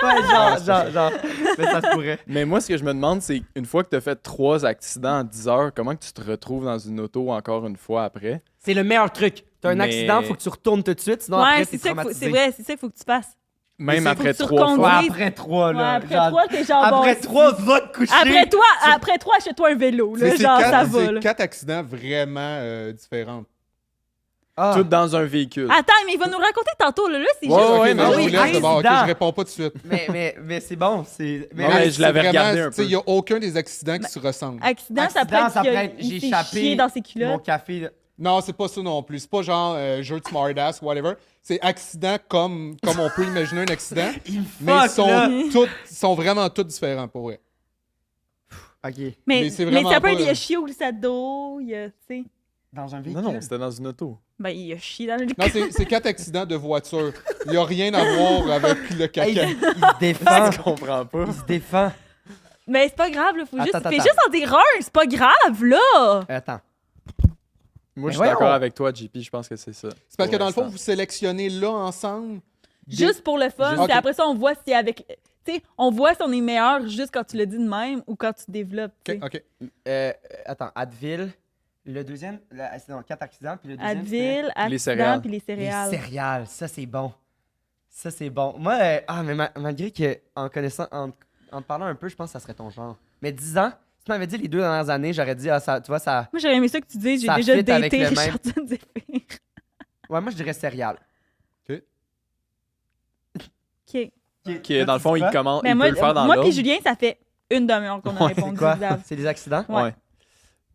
ouais, genre. Mais ça se pourrait. Mais moi, ce que je me demande, c'est une fois que tu as fait 3 accidents en 10 heures, comment que tu te retrouves dans une auto encore une fois après? C'est le meilleur truc. T'as un Mais- accident, faut que tu retournes tout de suite, sinon Ouais, après, c'est t'es ça, traumatisé. c'est vrai, c'est ça qu'il faut que tu fasses. Même Mais après faut que tu 3 reconduises. fois. Ouais, après 3, Ouais, là. après genre, 3, t'es genre Après bon. 3, va te coucher. Après 3, achète-toi un vélo. Là, C'est genre, ça va. c'est Là. 4 accidents vraiment différents. Ah. Tout dans un véhicule. Attends, mais il va nous raconter tantôt. Là, c'est Ouais, juste. ouais, Ok, mais non, je oui, vous laisse d'abord. Ok, accident. je réponds pas tout de suite. Mais c'est bon. C'est. Non, mais je l'avais regardé un peu. Il n'y a aucun des accidents qui se ressemblent. Accident, ça peut Accident, être qu'il j'ai s'est échappé chié dans ses mon culottes. café. Là. Non, c'est pas ça non plus. C'est pas genre jeu de smartass, whatever. C'est accident comme on peut imaginer un accident. Mais Fuck, là. ils sont vraiment tous différents pour vrai. Ok. Mais c'est mais vraiment ça peut pas, être, il a chié au glissade d'eau, il a, tu sais. Dans un Non, véhicule. non, c'était dans une auto. Ben, il a chié dans le. Non, c'est 4 accidents de voiture. Il n'y a rien à voir avec le Hey, caca. il se défend. Je comprends pas. Il se défend. Mais c'est pas grave, là. Faut juste. Attends, Fais attends. juste en dire un, c'est pas grave, là. Attends. Moi, je suis voyons. d'accord avec toi, JP. Je pense que c'est ça. C'est parce que Pour dans le fond, l'instant. vous sélectionnez là ensemble. Juste pour le fun. Juste- Puis Ok. après ça, on voit si avec. Tu sais, on voit si on est meilleur juste quand tu le dis de même ou quand tu développes. tu sais. Ok. Attends, Advil. Le deuxième, c'est dans 4 accidents. Puis le deuxième. Advil, accident, céréales. puis les c'était céréales. Les céréales, ça c'est bon. Ça c'est bon. Moi, mais malgré que, en connaissant, en te parlant un peu, je pense que ça serait ton genre. Mais 10 ans, si tu m'avais dit les 2 dernières années, j'aurais dit, ah, ça, tu vois, ça. Moi, j'aurais aimé ça que tu dises, j'ai Ça déjà fit avec daté le même. Richardson Zephyr. Ouais, moi je dirais céréales. OK. Qui, dans le fond, il commence. Mais Il moi, peut le faire dans moi l'ordre. puis Julien, ça fait une demi-heure qu'on a Ouais, répondu. C'est quoi? Xav. C'est des accidents? Ouais.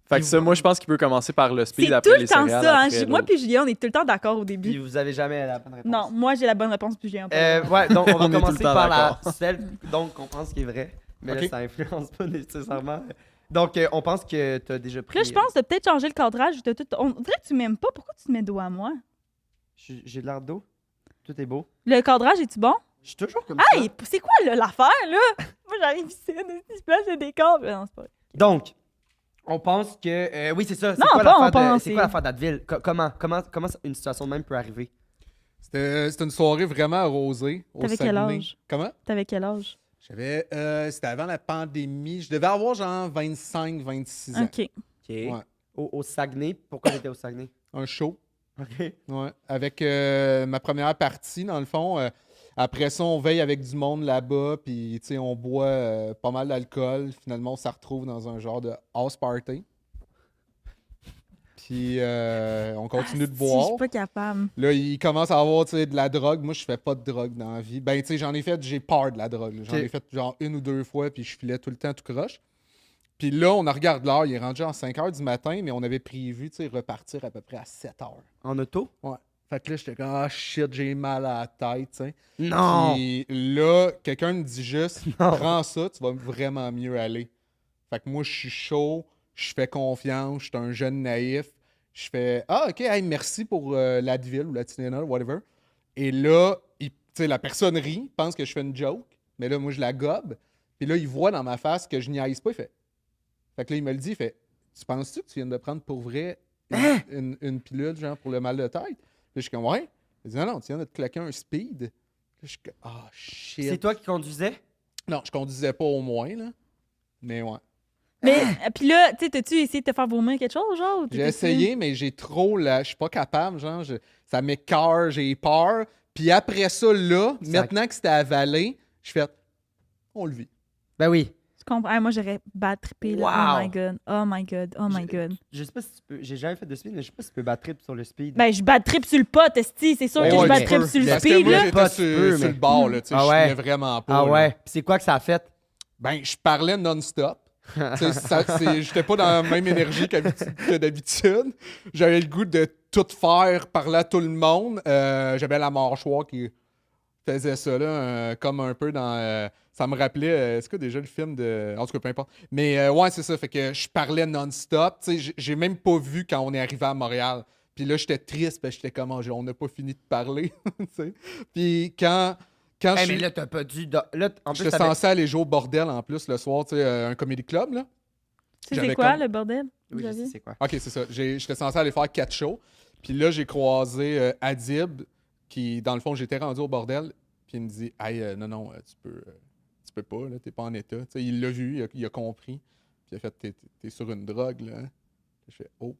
Fait que ça, moi, je pense qu'il peut commencer par le speed C'est après tout les le temps céréales. ça. Hein? après Moi l'autre. puis Julien, on est tout le temps d'accord au Puis début. vous avez jamais la bonne réponse. Non, moi, j'ai la bonne réponse, puis Julien. pas. Ouais, donc on va On est tout le commencer temps par la d'accord. celle donc qu'on pense qui est vraie. Mais Ok. là, ça influence pas nécessairement. Donc, on pense que tu as déjà pris. Puis là, je pense que t'as peut-être changé le cadrage. On dirait que tu m'aimes pas. Pourquoi tu te mets dos à moi? J'ai de l'air d'eau. Tout est beau. Le cadrage, es-tu bon? Je suis toujours comme Hey, c'est quoi là, l'affaire, là? Moi, j'arrive ici, je place le décor. Non, c'est pas vrai. Donc, on pense que. Oui, c'est ça. C'est Non, quoi pas on l'affaire pense, c'est quoi l'affaire d'Advil? Comment une situation de même peut arriver? C'était une soirée vraiment arrosée au T'avais quel Saguenay. âge? Comment? T'avais quel âge? J'avais. C'était avant la pandémie. Je devais avoir genre 25-26 ans. OK. OK. Ouais. Au Saguenay. Pourquoi j'étais au Saguenay? Un show. OK. Ouais. Avec ma première partie, dans le fond. Après ça, on veille avec du monde là-bas, puis tu sais, on boit pas mal d'alcool. Finalement, on se retrouve dans un genre de house party. Puis on continue de Je boire. suis pas capable. Là, il commence à avoir tu sais, de la drogue. Moi, je fais pas de drogue dans la vie. Ben, tu sais, j'en ai fait, j'ai peur de la drogue. là. J'en Ok. ai fait genre 1 ou 2 fois, puis je filais tout le temps tout croche. Puis là, on regarde l'heure, il est rendu en 5 h du matin, mais on avait prévu, tu sais, repartir à peu près à 7 h. En auto? Ouais. Fait que là, j'étais comme, ah shit, j'ai mal à la tête, tu sais. Non! Puis là, quelqu'un me dit juste, Non. prends ça, tu vas vraiment mieux aller. Fait que moi, je suis chaud, je fais confiance, je suis un jeune naïf. Je fais, ah, ok, hey, merci pour l'Advil ou la Tylenol, whatever. Et là, tu sais, la personne rit, pense que je fais une joke, mais là, moi, je la gobe. Puis là, il voit dans ma face que je niaise pas, il fait. Fait que là, il me le dit, il fait, tu penses-tu que tu viens de prendre pour vrai une pilule, genre, pour le mal de tête? Là, je suis comme, ouais. Il dit, non, tu viens de te claquer un speed. Là, je suis comme, ah, shit. C'est toi qui conduisais? Non, je conduisais pas au moins, là. Mais ouais. Mais, puis là, tu sais, t'as-tu essayé de te faire vomir quelque chose, genre? ou J'ai t'étais-tu- essayé, mais j'ai trop la. Je suis pas capable, genre. Ça m'écoeure, j'ai peur. Puis après ça, là, Ça- maintenant que c'était avalé, je fais. On le vit. Ben oui. Je comprends. Ah, moi, j'aurais bad trippé, là. Wow. Oh my God. Oh my God. Oh my God. Je sais pas si tu peux. J'ai jamais fait de speed, mais je sais pas si tu peux battre trip sur le speed. Ben, je bad trip sur le pot, esti. C'est sûr Ouais, que ouais, je bad tu trip peux. sur le Parce que speed, moi, là. j'étais Pas, tu sur, peux, sur mais- le bord, là. Tu sais, Ah je ouais. filais vraiment pas. Ah là. ouais? Puis c'est quoi que ça a fait? Ben, je parlais non-stop. J'étais pas dans la même énergie que d'habitude. J'avais le goût de tout faire, parler à tout le monde. J'avais la mâchoire qui faisait ça, là, comme un peu dans... ça me rappelait... est-ce que déjà le film de... En tout cas, peu importe. Mais ouais, c'est ça. Fait que je parlais non-stop. J'ai même pas vu quand on est arrivé à Montréal. Puis là, j'étais triste parce que j'étais comme, on n'a pas fini de parler. Puis quand mais là, t'as pas dû... Là, en plus, j'étais censé aller jouer au bordel en plus le soir, un comedy club, là. C'est J'avais quoi, comme- le bordel? Oui, je Xavier? sais c'est quoi. OK, c'est ça. J'étais censé aller faire 4 shows. Puis là, j'ai croisé Adib, qui, dans le fond, j'étais rendu au bordel. Puis il me dit, hey, non, tu peux pas, là, t'es pas en état. T'sais, il l'a vu, il a compris. Puis il a fait, t'es sur une drogue, là. Je fais, oh,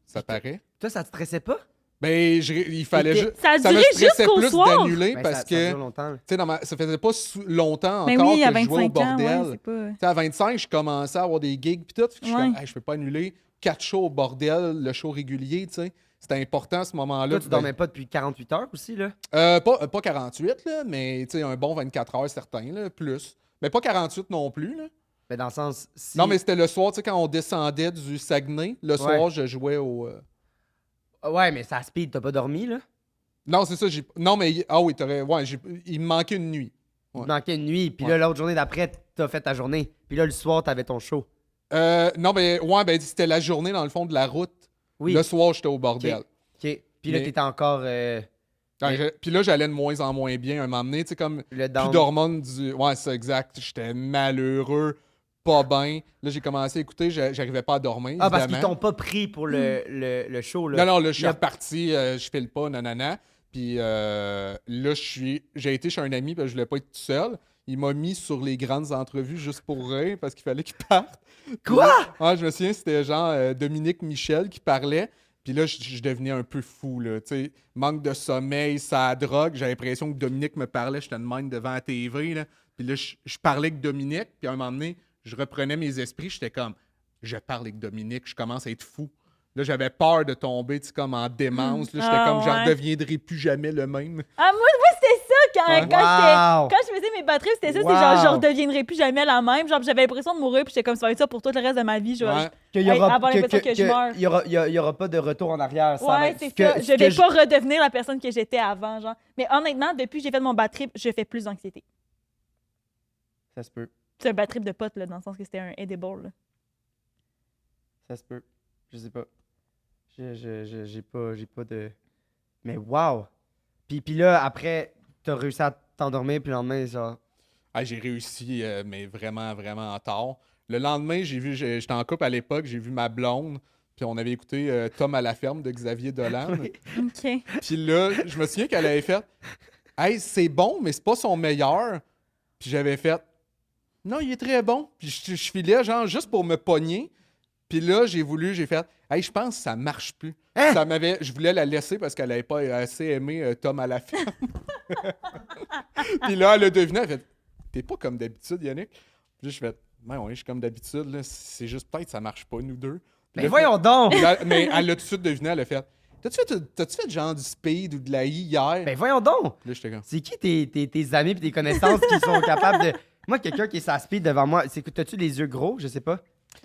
ça paraît? Toi, ça te stressait pas? Ben, il fallait Ok. juste. Ça a Ça me duré stressait jusqu'au plus soir. d'annuler Ben, parce ça que. dure longtemps. Tu sais, ça faisait pas longtemps Mais encore oui, à que je jouais au 25 ans, bordel. ouais, c'est pas... Tu sais, à 25, je commençais à avoir des gigs pis tout. Fait que je suis Ouais. comme, hey, je peux pas annuler 4 shows au bordel, le show régulier, tu sais. C'était important à ce moment-là. Toi, tu dormais pas depuis 48 heures aussi, là? Pas 48, là, mais tu sais, un bon 24 heures certain, là, plus. Mais pas 48 non plus, là. Mais dans le sens... Si... Non, mais c'était le soir, tu sais, quand on descendait du Saguenay, le soir, je jouais au. Ouais, mais ça speed, t'as pas dormi, là? Non, c'est ça. Non, mais. Ah oui, ouais, il me manquait une nuit. Il Ouais. te manquait une nuit, puis Ouais. là, l'autre journée d'après, t'as fait ta journée. Puis là, le soir, t'avais ton show. Non, mais ouais, ben, c'était la journée, dans le fond, de la route. Oui. Le soir, j'étais au bordel. OK. Puis là, Mais- t'étais encore... Puis là, j'allais de moins en moins bien un moment donné, tu sais, comme le plus down. d'hormones du. Ouais, c'est exact. J'étais malheureux, pas bien. Là, j'ai commencé à écouter, j'arrivais pas à dormir. Ah, parce qu'ils évidemment. t'ont pas pris pour le show, là. Non, là, je suis Il y a- reparti, je file pas, nanana. Puis là, j'ai été chez un ami, parce que je voulais pas être tout seul. Il m'a mis sur les grandes entrevues juste pour rire, parce qu'il fallait qu'il parte. Quoi? Ouais, je me souviens, c'était genre Dominique Michel qui parlait. Puis là, je devenais un peu fou, là. Tu sais, manque de sommeil, ça drogue. J'avais l'impression que Dominique me parlait, j'étais de même devant la TV, là. Puis là, je parlais avec Dominique, puis à un moment donné, je reprenais mes esprits, j'étais comme, je parle avec Dominique, je commence à être fou. Là, j'avais peur de tomber, tu sais, comme en démence. Là, j'étais Ah, comme, j'en ouais. redeviendrai plus jamais le même. Ah, moi c'était ça quand, Ouais. Wow. quand je faisais mes batteries, c'était ça, Wow. c'est genre je redeviendrai plus jamais la même. Genre j'avais l'impression de mourir, puis j'étais comme ça va être ça pour tout le reste de ma vie. Ouais. Qu'il y aura, avoir l'impression que je meurs. il y aura pas de retour en arrière. Ça va Ouais, être- c'est ce que- ça. ce Je que vais pas redevenir la personne que j'étais avant, genre. Mais honnêtement, depuis que j'ai fait mon bad trip, je fais plus d'anxiété. Ça se peut. C'est un bad trip de pote, là, dans le sens que c'était un edible. Là. Ça se peut. Je sais pas. J'ai pas de... Mais wow! Puis là, après, t'as réussi à t'endormir, puis le lendemain, genre... Ah, j'ai réussi, mais vraiment, vraiment tard. Le lendemain, j'étais en couple à l'époque, j'ai vu ma blonde, puis on avait écouté Tom à la ferme de Xavier Dolan. Oui. OK. Puis là, je me souviens qu'elle avait fait hey, c'est bon, mais c'est pas son meilleur. Puis j'avais fait non, il est très bon. Puis je filais, genre, juste pour me pogner. Puis là, j'ai fait hey, je pense que ça marche plus. Hein? Je voulais la laisser parce qu'elle avait pas assez aimé Tom à la ferme. Puis là, elle a deviné, elle a fait t'es pas comme d'habitude, Yannick. Puis là, je fais ouais, je suis comme d'habitude. Là. C'est juste peut-être que ça marche pas, nous deux. Puis Mais là, voyons donc! mais elle l'a tout de suite deviné, elle a fait T'as-tu fait genre du speed ou de la I hier? Ben voyons donc! Puis là, j'étais comme C'est qui tes amis et tes connaissances qui sont capables de... Moi, quelqu'un qui est sa speed devant moi, c'est que t'as-tu les yeux gros? Je sais pas.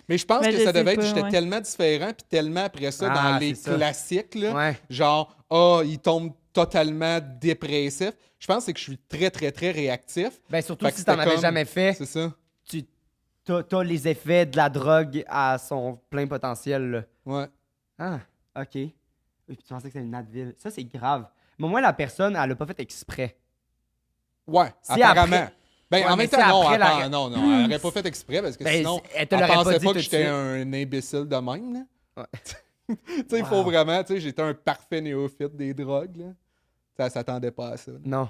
Mais je pense Ben, que je ça sais devait être pas, j'étais ouais. tellement différent, puis tellement après ça, Ah, dans les c'est ça. classiques, là, Ouais. genre, il tombe totalement dépressif. Je pense que c'est que je suis très, très, très réactif. Ben surtout Fait que si t'en c'était avais comme- jamais fait, C'est ça. t'as les effets de la drogue à son plein potentiel, là. Ouais. Ah, OK. Oui, puis tu pensais que c'était une Advil. Ça, c'est grave. Mais au moins, la personne, elle l'a pas fait exprès. Ouais, Si apparemment. après- Ben, Ouais, en mais même si temps, non, après la- attends, non, elle aurait pas fait exprès parce que Ben, sinon, elle te elle l'aurait pas pensait dit pas tout que de j'étais suite. un imbécile de même, là. Ouais. Tu sais, il faut Wow. vraiment, tu sais, j'étais un parfait néophyte des drogues, là. Ça s'attendait pas à ça. là. Non.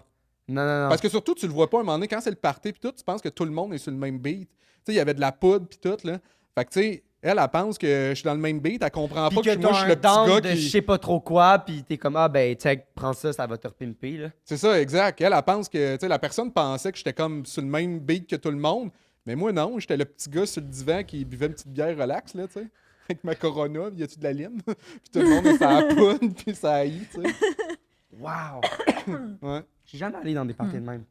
Non. Parce que surtout, tu le vois pas un moment donné, quand c'est le party pis tout, tu penses que tout le monde est sur le même beat. Tu sais, il y avait de la poudre pis tout, là. Fait que, tu sais, elle pense que je suis dans le même beat, elle comprend Puis pas que que moi, je t'as suis un le petit down gars de qui... je sais pas trop quoi, puis t'es comme, ah ben, check, prends ça, ça va te repimper, là. C'est ça, exact. Elle pense que, tu sais, la personne pensait que j'étais comme sur le même beat que tout le monde. Mais moi, non, j'étais le petit gars sur le divan qui buvait une petite bière relax, là, tu sais. Avec ma Corona, y a-tu de la lime? Puis tout le monde est sa poudre, puis ça haït, tu sais. Wow! Ouais. J'ai jamais allé dans des parties de même.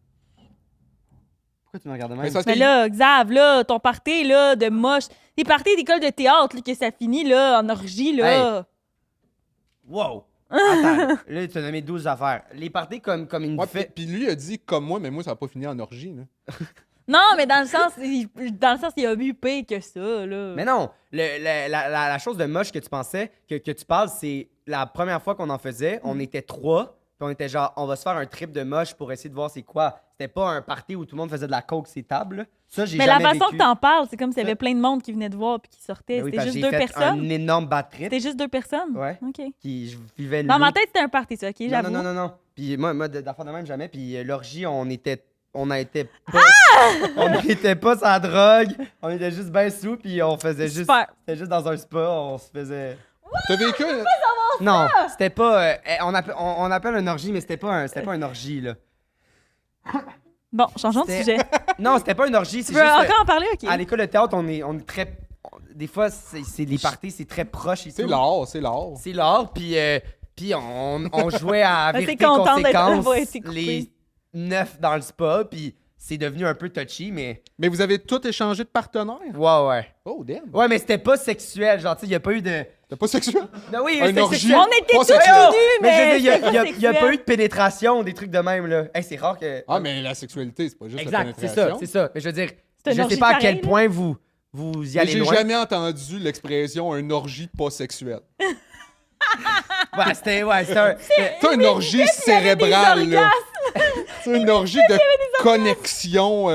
Pourquoi tu me regardes de même? Mais c'est parce Mais que- là, Xav, là, ton party, là, de moche. Les parties d'école de théâtre, là, que ça finit, là, en orgie, là. Wow! Attends, là, tu as nommé 12 affaires. Les parties comme une Ouais, fête. puis lui a dit comme moi, mais moi, ça n'a pas fini en orgie. Là. Non, mais dans le sens, il a vu pire que ça, là. Mais non, la chose de moche que tu pensais, que tu parles, c'est la première fois qu'on en faisait, on était 3, puis on était genre, on va se faire un trip de moche pour essayer de voir c'est quoi. C'était pas un party où tout le monde faisait de la coke sur tables. Là. Ça, j'ai Mais la jamais façon vécu. que t'en parles, c'est comme s'il y avait plein de monde qui venait te voir puis qui sortait. Ben oui, C'était parce que juste j'ai deux fait personnes. un énorme bad trip. C'était juste deux personnes? Ouais. OK. Puis je vivais Dans ma lourd. tête, c'était un party, ça, OK? Non, J'avoue. non. Puis moi d'affaires de même, jamais. Puis l'orgie, on n'était pas... On n'était pas sans drogue. On était juste bien sous, puis on faisait juste... Super. C'était juste dans un spa, on se faisait... T'as vécu. Non, c'était pas... on appelle une orgie, mais c'était pas une orgie, là. Bon, changeons de C'était- sujet. Non, c'était pas une orgie, Tu c'est veux juste... encore en parler? OK. À l'école de théâtre, on est très... Des fois, c'est les parties, c'est très proche et C'est tout. l'art, c'est l'art. C'est l'art, puis on jouait à Ben, t'es vérité contente conséquence d'avoir été coupée. les 9 dans le spa, puis c'est devenu un peu touchy, mais... Mais vous avez tous échangé de partenaires? Ouais. Oh, damn. Ouais, mais c'était pas sexuel, genre, tu sais, il y a pas eu de... T'as pas sexuel? Non, oui, Un c'était orgie. sexuel. On était Pas tous sexuel. nus, Mais je veux mais dire, c'était pas il y a pas sexuel. eu de pénétration, des trucs de même, là. Hey, c'est rare que... Ah, mais la sexualité, c'est pas juste la Exact, c'est pénétration. ça. Mais je veux dire, C'est une je sais orgie pas à quel pareille, point vous y Mais allez j'ai loin. jamais entendu l'expression un orgie pas sexuelle. Ouais, c'était un... T'as une orgie cérébrale, là. C'est une orgie de connexion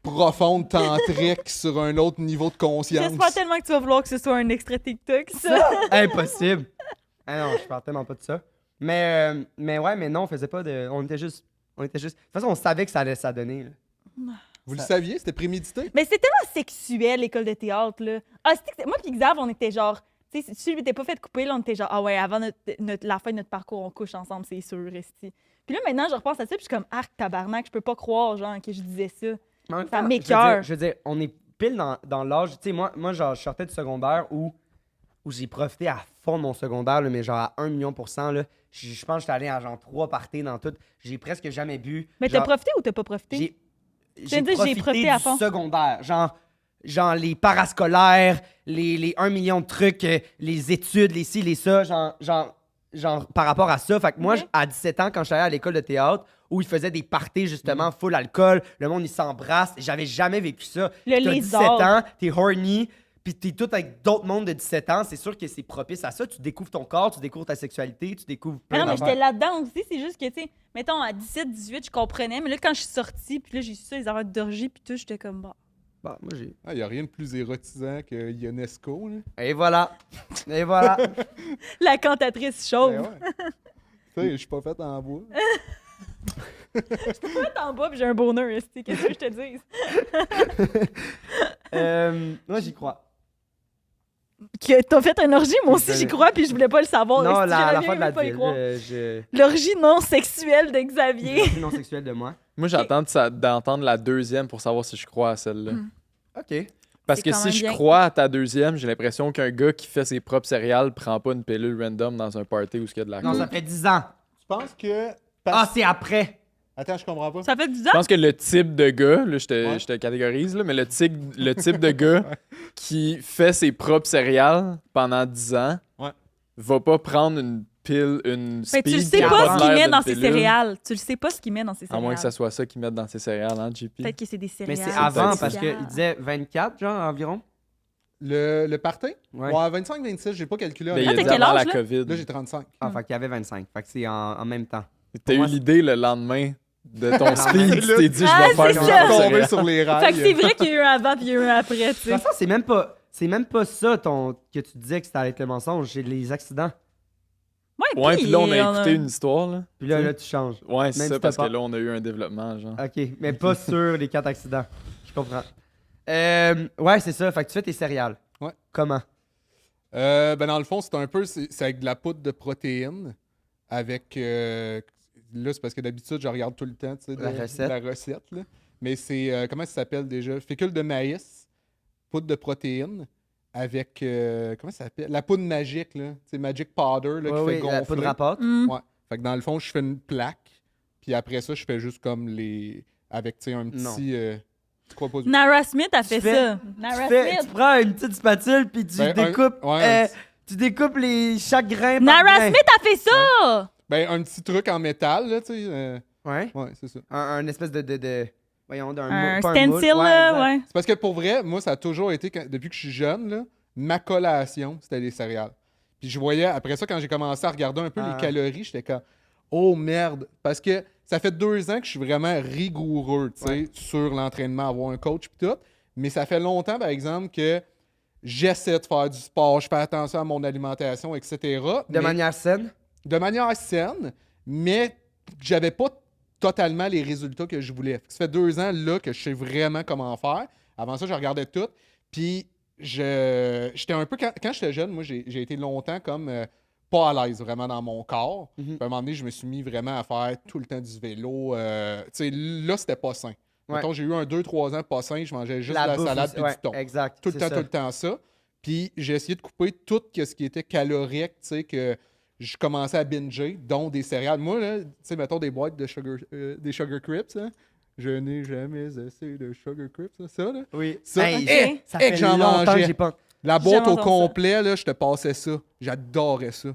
profonde, tantrique sur un autre niveau de conscience. J'espère tellement que tu vas vouloir que ce soit un extrait TikTok, ça. Impossible. Ah non, je parle tellement pas de ça. Mais ouais, mais non, on faisait pas de... On était juste... De toute façon, on savait que ça allait ça donner, là. Vous le saviez? C'était prémédité? Mais c'était tellement sexuel, l'école de théâtre, là. Ah, moi puis Xav, on était genre... Tu sais, si tu t'étais pas fait couper, là, on était genre, ah ouais, avant la fin de notre parcours, on couche ensemble, c'est sûr, esti. Puis là, maintenant, je repense à ça, puis je suis comme, arc, tabarnak, je peux pas croire, genre, que je disais ça. En même Ça temps, m'écoeure. Je veux dire, on est pile dans l'âge... Tu sais, moi genre, je sortais du secondaire où j'ai profité à fond de mon secondaire, là, mais genre à 1 million %, là. Je pense que j'étais allé à genre 3 parties dans tout. J'ai presque jamais bu. Mais t'as Genre, profité ou t'as pas profité? J'ai dire, j'ai profité à du fond. secondaire. Genre les parascolaires, les 1 million de trucs, les études, les ci, les ça, genre par rapport à ça. Fait que moi, Ok. à 17 ans, quand je suis allé à l'école de théâtre, où ils faisaient des parties, justement, full alcool, le monde, il s'embrasse. J'avais jamais vécu ça. Le T'as 17 lézard. ans, t'es horny, puis t'es tout avec d'autres mondes de 17 ans. C'est sûr que c'est propice à ça. Tu découvres ton corps, tu découvres ta sexualité, tu découvres Ah plein non, mais d'affaires. j'étais là-dedans aussi, c'est juste que, tu sais, mettons, à 17, 18, je comprenais, mais là, quand je suis sortie, puis là, j'ai su ça, les affaires d'orgie, puis tout, j'étais comme, bah. Bon, moi, j'ai... Il n'y a rien de plus érotisant que Ionesco. Là. Et voilà. Et voilà. La cantatrice chauve. Ben ouais. Tu sais, je suis pas fait en bois. Tout en bas, puis j'ai un bonheur, esti, qu'est-ce que je te dise? Moi, j'y crois. Que t'as fait un orgie, moi aussi, j'y Désolé. crois, puis je voulais pas le savoir. Non, esti, j'aurais la bien fois de la aimé pas y ville. croire. Je... L'orgie non sexuelle de Xavier. non sexuelle de moi. Moi, j'attends d'entendre la deuxième pour savoir si je crois à celle-là. OK. Parce C'est que quand si même je bien. crois à ta deuxième, j'ai l'impression qu'un gars qui fait ses propres céréales prend pas une pilule random dans un party où il y a de la Non, ça coke. fait 10 ans. Tu penses que. Ah, c'est après. Attends, je comprends pas. Ça fait 10 Je ans? pense que le type de gars, là, Ouais. je te catégorise, là, mais le type de gars qui fait ses propres céréales pendant 10 ans Ouais. va pas prendre une pile, une Mais speed tu le qui sais a pas ce qu'il l'air met d'une dans ses pilule. céréales. Tu le sais pas ce qu'il met dans ses À céréales. moins que ça soit ça qu'ils mettent dans ses céréales, hein, JP? Peut-être que c'est des Mais céréales. c'est avant peut-être parce ça. qu'il disait 24, genre, environ. Le party? Ouais. Ouais, 25-26, j'ai pas calculé. Mais il Ah, a t'as dit quel avant âge, la là? COVID. Là, j'ai 35. Ah, fait qu'il y avait 25. Fait que c'est en même temps. T'as eu moi, l'idée le lendemain de ton speed, tu Là. t'es dit, je Ah, vais faire c'est mes ça. propres Tombé céréales. sur les Fait que rails. c'est vrai qu'il y a eu un avant puis il y a eu un après, tu De sais. toute façon, c'est même pas ça que tu disais que c'était avec le mensonge. C'est les accidents. Ouais, puis là, on a on écouté une histoire, là. Puis là, tu changes. Ouais, c'est Même ça, si parce t'as que pas- là, on a eu un développement, genre. OK, mais pas sur les 4 accidents. Je comprends. Ouais, c'est ça. Fait que tu fais tes céréales. Ouais. Comment? Ben dans le fond, c'est un peu. C'est avec de la poudre de protéines. Avec. Là, c'est parce que d'habitude, je regarde tout le temps, tu sais, La recette. la recette, là. Mais c'est. Comment ça s'appelle déjà? Fécule de maïs, poudre de protéines. Avec. Comment ça s'appelle? La poudre magique, là. C'est Magic Powder, là, qui Ouais, fait oui, la gonfler. poudre à pâte. Mm. Ouais. Fait que dans le fond, je fais une plaque. Puis après ça, je fais juste comme les. avec, tu sais, un Non. petit... tu crois pas? Nara Smith a fait fais- ça. Nara Tu Smith. prends une petite spatule, puis tu Ben, découpes... un petit- tu découpes chaque grain par Nara grain. Smith a fait ça! Ben, un petit truc en métal, là, tu sais. Ouais. Ouais, c'est ça. Un espèce de... Voyons, d'un Un moule, pas stencil, moule. Ouais, là, exact. ouais. C'est parce que pour vrai, moi, ça a toujours été, depuis que je suis jeune, là, ma collation, c'était les céréales. Puis je voyais, après ça, quand j'ai commencé à regarder un peu les calories, j'étais comme, oh merde. Parce que ça fait 2 ans que je suis vraiment rigoureux, tu sais, sur l'entraînement, avoir un coach pis tout. Mais ça fait longtemps, par exemple, que j'essaie de faire du sport, je fais attention à mon alimentation, etc. De manière saine. De manière saine, mais j'avais pas totalement les résultats que je voulais. Ça fait 2 ans là que je sais vraiment comment faire. Avant ça, je regardais tout. Puis j'étais un peu... Quand j'étais jeune, moi, j'ai été longtemps comme pas à l'aise vraiment dans mon corps. Puis à un moment donné, je me suis mis vraiment à faire tout le temps du vélo. Tu sais, là, c'était pas sain. Ouais. Mettons, j'ai eu un 2-3 ans pas sain. Je mangeais juste de la bouffe salade aussi, et ouais, du thon. exact. Tout le temps ça. Puis j'ai essayé de couper tout ce qui était calorique, tu sais, que je commençais à binger, dont des céréales. Moi, là, tu sais, mettons des boîtes de des Sugar Crips, hein. Je n'ai jamais essayé de Sugar Crips, ça, là. Oui. Ça, Ok. Ça fait que j'en longtemps que mangeais. j'ai pas... La boîte Jamais au entendu complet, là, je te passais ça. J'adorais ça.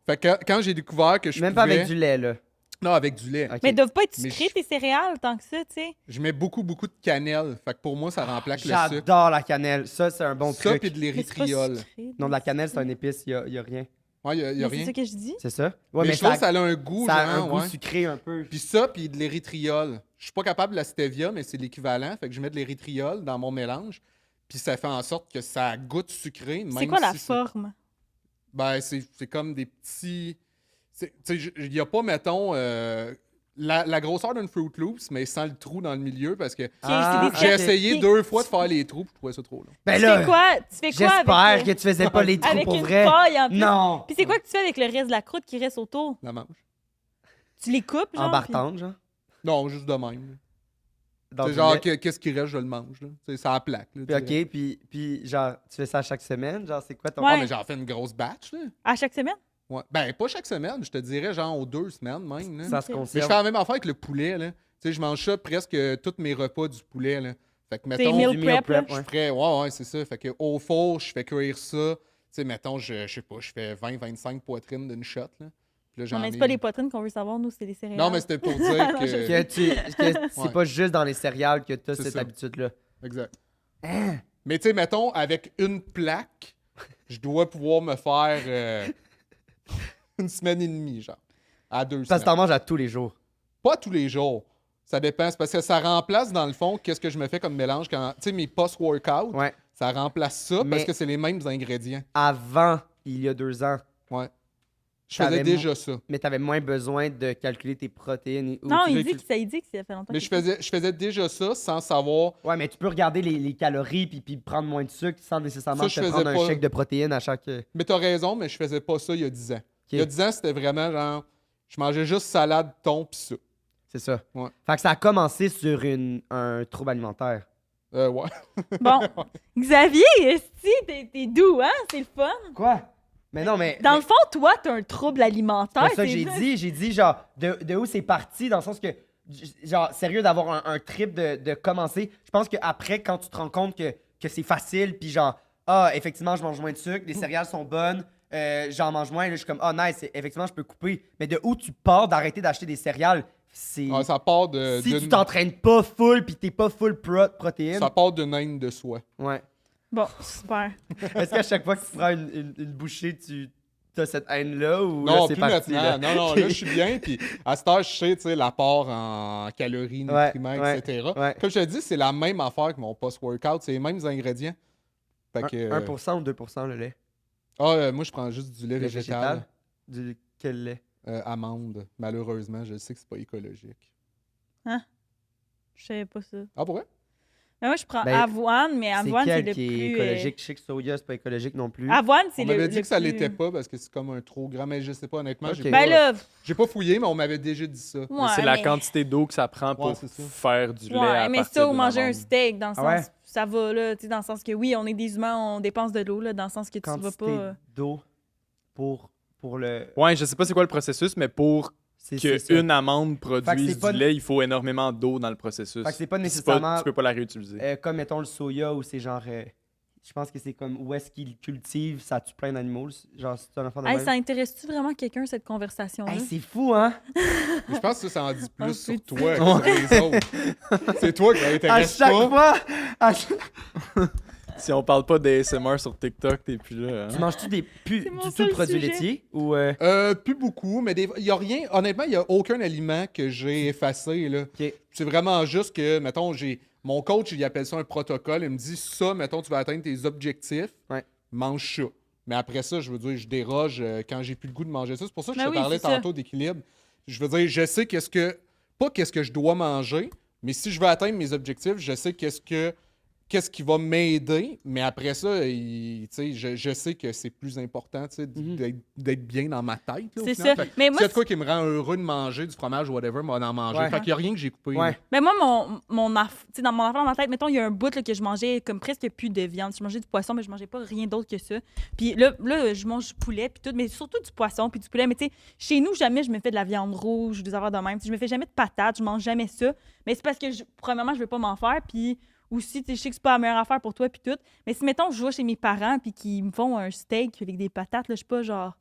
Fait que quand j'ai découvert que je Même pouvais... pas avec du lait, là. Non, avec du lait. Ok. Mais ils doivent pas être Mais sucrés, je- tes céréales, tant que ça, tu sais. Je mets beaucoup de cannelle. Fait que pour moi, ça remplace le sucre. J'adore la cannelle. Ça, c'est un bon Ça, truc. puis de Mais c'est pas l'érythriol. sucré, Non, de la cannelle, c'est un épice. Il y a rien. Ouais, y a Mais rien. c'est ça que je dis. C'est ça? Ouais, mais je trouve que ça a un goût, ça a un genre, goût ouais. sucré un peu. Puis ça, puis de l'érythriol. Je suis pas capable de la stevia, mais c'est l'équivalent. Fait que je mets de l'érythriol dans mon mélange. Puis ça fait en sorte que ça goûte sucré. C'est même quoi la si forme? Ben, c'est comme des petits... Tu sais, il n'y a pas, mettons, la grosseur d'un Fruit Loops, mais sans le trou dans le milieu, parce que Ah, c'est j'ai des- ok. essayé 2 fois de faire les trous, puis je trouvais ça trop long. Ben Tu là, fais quoi? Tu fais quoi j'espère avec, que tu faisais pas les trous avec pour une vrai. paille en plus? Non. Puis c'est quoi que tu fais avec le reste de la croûte qui reste autour? La manche. Tu les coupes, genre? En bartende, genre. Non, juste de même. Dans C'est du genre, lait. qu'est-ce qui reste, je le mange. Là. C'est ça la plaque. Là, Puis, tu sais. OK, puis genre, tu fais ça chaque semaine? Genre, c'est quoi ton... Ouais. Ah, mais j'en fais une grosse batch. Là. À chaque semaine? Ouais. Ben, pas chaque semaine, je te dirais genre aux 2 semaines même. Là. Ça se Ok. Mais je conserve. fais la même affaire avec le poulet. Là. Tu sais, je mange ça presque tous mes repas du poulet. Là. Fait que, T'es mettons, meal du meal prep, là? prep, je ferais, ouais, c'est ça. Fait que au four, je fais cuire ça. Tu sais, mettons, je sais pas, je fais 20-25 poitrines d'une shot. Là. Puis là, j'en Non, mais ai- c'est pas les poitrines qu'on veut savoir, nous, c'est les céréales. Non, mais c'était pour dire Non, que. Que c'est Ouais. pas juste dans les céréales que tu as C'est cette ça. habitude-là. Exact. Hein? Mais tu sais, mettons, avec une plaque, je dois pouvoir me faire une semaine et demie, genre. À 2 Parce que semaines. t'en manges à tous les jours. Pas tous les jours. Ça dépend. C'est parce que ça remplace, dans le fond, qu'est-ce que je me fais comme mélange quand. Tu sais, mes post-workout, Ouais. ça remplace ça parce Mais- que c'est les mêmes ingrédients. Avant, il y a 2 ans, Ouais. Je T'avais faisais déjà ça. mais t'avais moins besoin de calculer tes protéines. ou Non, tu- il dit que ça fait longtemps. Mais qu'il je faisais déjà ça sans savoir. Ouais, mais tu peux regarder les calories puis prendre moins de sucre sans nécessairement Ça, je te faisais prendre un pas. chèque de protéines à chaque... Mais t'as raison, mais je faisais pas ça il y a 10 ans. Il y a 10 ans, c'était vraiment genre. Je mangeais juste salade, thon, pis ça. C'est ça. Ouais. Fait que ça a commencé sur un trouble alimentaire. Ouais. Bon, Xavier, esti, t'es doux, hein? C'est le fun. Quoi? Mais non, mais... Dans mais le fond, toi, t'as un trouble alimentaire. c'est pas ça que c'est j'ai ça. dit. J'ai dit, genre, de où c'est parti, dans le sens que... Genre, sérieux, d'avoir un trip de commencer. Je pense qu'après, quand tu te rends compte que c'est facile, puis genre, ah, effectivement, je mange moins de sucre, les céréales sont bonnes, j'en mange moins, là, je suis comme, ah, nice, effectivement, je peux couper. Mais de où tu pars d'arrêter d'acheter des céréales, c'est... Ah, ça part de. Si tu d'une- t'entraînes pas full, puis t'es pas full protéines... Ça part d'une haine de soi. Ouais. Bon, super. Est-ce qu'à chaque fois que tu prends une bouchée, tu as cette haine-là ou là, Non, c'est plus parti? maintenant. Là? Non, là, je suis bien. Puis à cette heure, je sais, tu sais, l'apport en calories, Ouais, nutriments, ouais, etc. ouais. Comme je te dis, c'est la même affaire que mon post-workout. C'est les mêmes ingrédients. Fait que, 1% ou 2% le lait? moi, je prends juste du lait Le végétal. Du quel lait? Amande. Malheureusement, je sais que c'est pas écologique. Je savais pas ça. Ah, pour vrai? Mais moi, je prends Ben, avoine, mais avoine, c'est quel le qui plus... est écologique? Je sais que soya, c'est pas écologique non plus. Avoine, c'est On le m'avait dit le que ça plus- l'était pas parce que c'est comme un trop grand, mais je sais pas, honnêtement. Ok. J'ai Ben pas, là, j'ai pas fouillé, mais on m'avait déjà dit ça. ouais, c'est la mais- quantité d'eau que ça prend pour Ouais, c'est ça. faire du lait Ouais, à mais partir ça, ou d'une manger un amande. steak, dans le sens, Ah ouais? ça va, là, tu sais, dans le sens que oui, on est des humains, on dépense de l'eau, là, dans le sens que tu vas Quantité pas... d'eau pour le... Ouais, je sais pas c'est quoi le processus, mais pour c'est ça. qu'une amande Fait que produise c'est pas- du lait, il faut énormément d'eau dans le processus. Fait que c'est pas Puis nécessairement tu peux pas la réutiliser. comme, mettons, le soya, où c'est genre... je pense que c'est comme où est-ce qu'ils cultivent, ça tue plein d'animaux. Genre, c'est un enfant de Hey, même. ça intéresse-tu vraiment quelqu'un, cette conversation-là? Hey, c'est fou, hein? Mais je pense que ça en dit Un plus sur petit. toi que sur les autres. C'est toi qui À t'intéresse chaque pas. fois... à chaque- Si on parle pas d'ASMR sur TikTok, t'es plus là. Tu Hein? manges-tu C'est mon du tout seul de produits sujet. laitiers? Ou... Plus beaucoup, mais il y a rien. Honnêtement, il n'y a aucun aliment que j'ai effacé. Là. OK. C'est vraiment juste que, mettons, mon coach, il appelle ça un protocole. Il me dit ça, mettons, tu vas atteindre tes objectifs, Ouais. mange ça. Mais après ça, je veux dire, je déroge quand j'ai plus le goût de manger ça. C'est pour ça que je Ben te oui, parlais c'est ça. tantôt d'équilibre. Je veux dire, je sais pas qu'est-ce que je dois manger, mais si je veux atteindre mes objectifs, je sais qu'est-ce qui va m'aider, mais après ça, tu sais, je sais que c'est plus important, tu sais, d'être bien dans ma tête. Là, au C'est final. ça. Fait que Mais moi, c'est de quoi qui me rend heureux de manger du fromage ou whatever, moi d'en manger. Ouais. Fait qu'il n'y a rien que j'ai coupé. Ouais. là. Mais moi, tu sais, dans mon affaire dans ma tête, mettons, il y a un bout là, que je mangeais comme presque plus de viande. Je mangeais du poisson, mais je mangeais pas rien d'autre que ça. Puis là, je mange du poulet, puis tout, mais surtout du poisson, puis du poulet. Mais tu sais, chez nous, jamais je me fais de la viande rouge ou des affaires de même. Je me fais jamais de patates, je mange jamais ça. Mais c'est parce que, premièrement, je veux pas m'en faire, puis aussi, tu sais, je sais que c'est pas la meilleure affaire pour toi, puis tout. Mais si, mettons, je vais chez mes parents, puis qu'ils me font un steak avec des patates, là, je suis pas genre.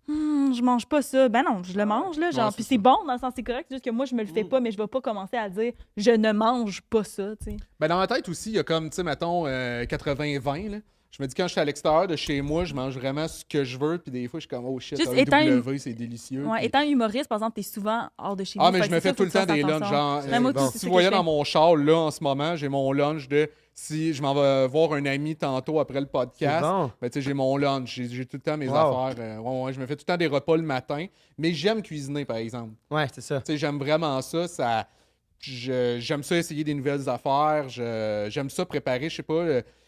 Je mange pas ça. Ben non, je le mange, là. Genre, Ouais, puis c'est c'est ça. bon, dans le sens c'est correct. C'est juste que moi, je me le fais pas, mais je vais pas commencer à dire je ne mange pas ça, tu sais. Ben, dans ma tête aussi, il y a comme, tu sais, mettons, 80-20. Là. Je me dis, quand je suis à l'extérieur de chez moi, je mange vraiment ce que je veux. Puis des fois, je suis comme, oh shit, Juste AEW, c'est délicieux. Ouais, Puis- étant humoriste, par exemple, t'es souvent hors de chez Ah, nous. mais fait je que me c'est fais ça, tout le faut que temps tu des fasses lunchs. attention. Genre, Ouais, moi aussi, bon, c'est si ça vous que voyez je dans fais. mon char, là, en ce moment, j'ai mon lunch de. Si je m'en vais voir un ami tantôt après le podcast, C'est bon. ben, tu sais, j'ai mon lunch, j'ai tout le temps mes Wow. affaires. Ouais, je me fais tout le temps des repas le matin. Mais j'aime cuisiner, par exemple. Ouais, c'est ça. Tu sais, j'aime vraiment ça. J'aime ça essayer des nouvelles affaires. J'aime ça préparer. Je sais pas.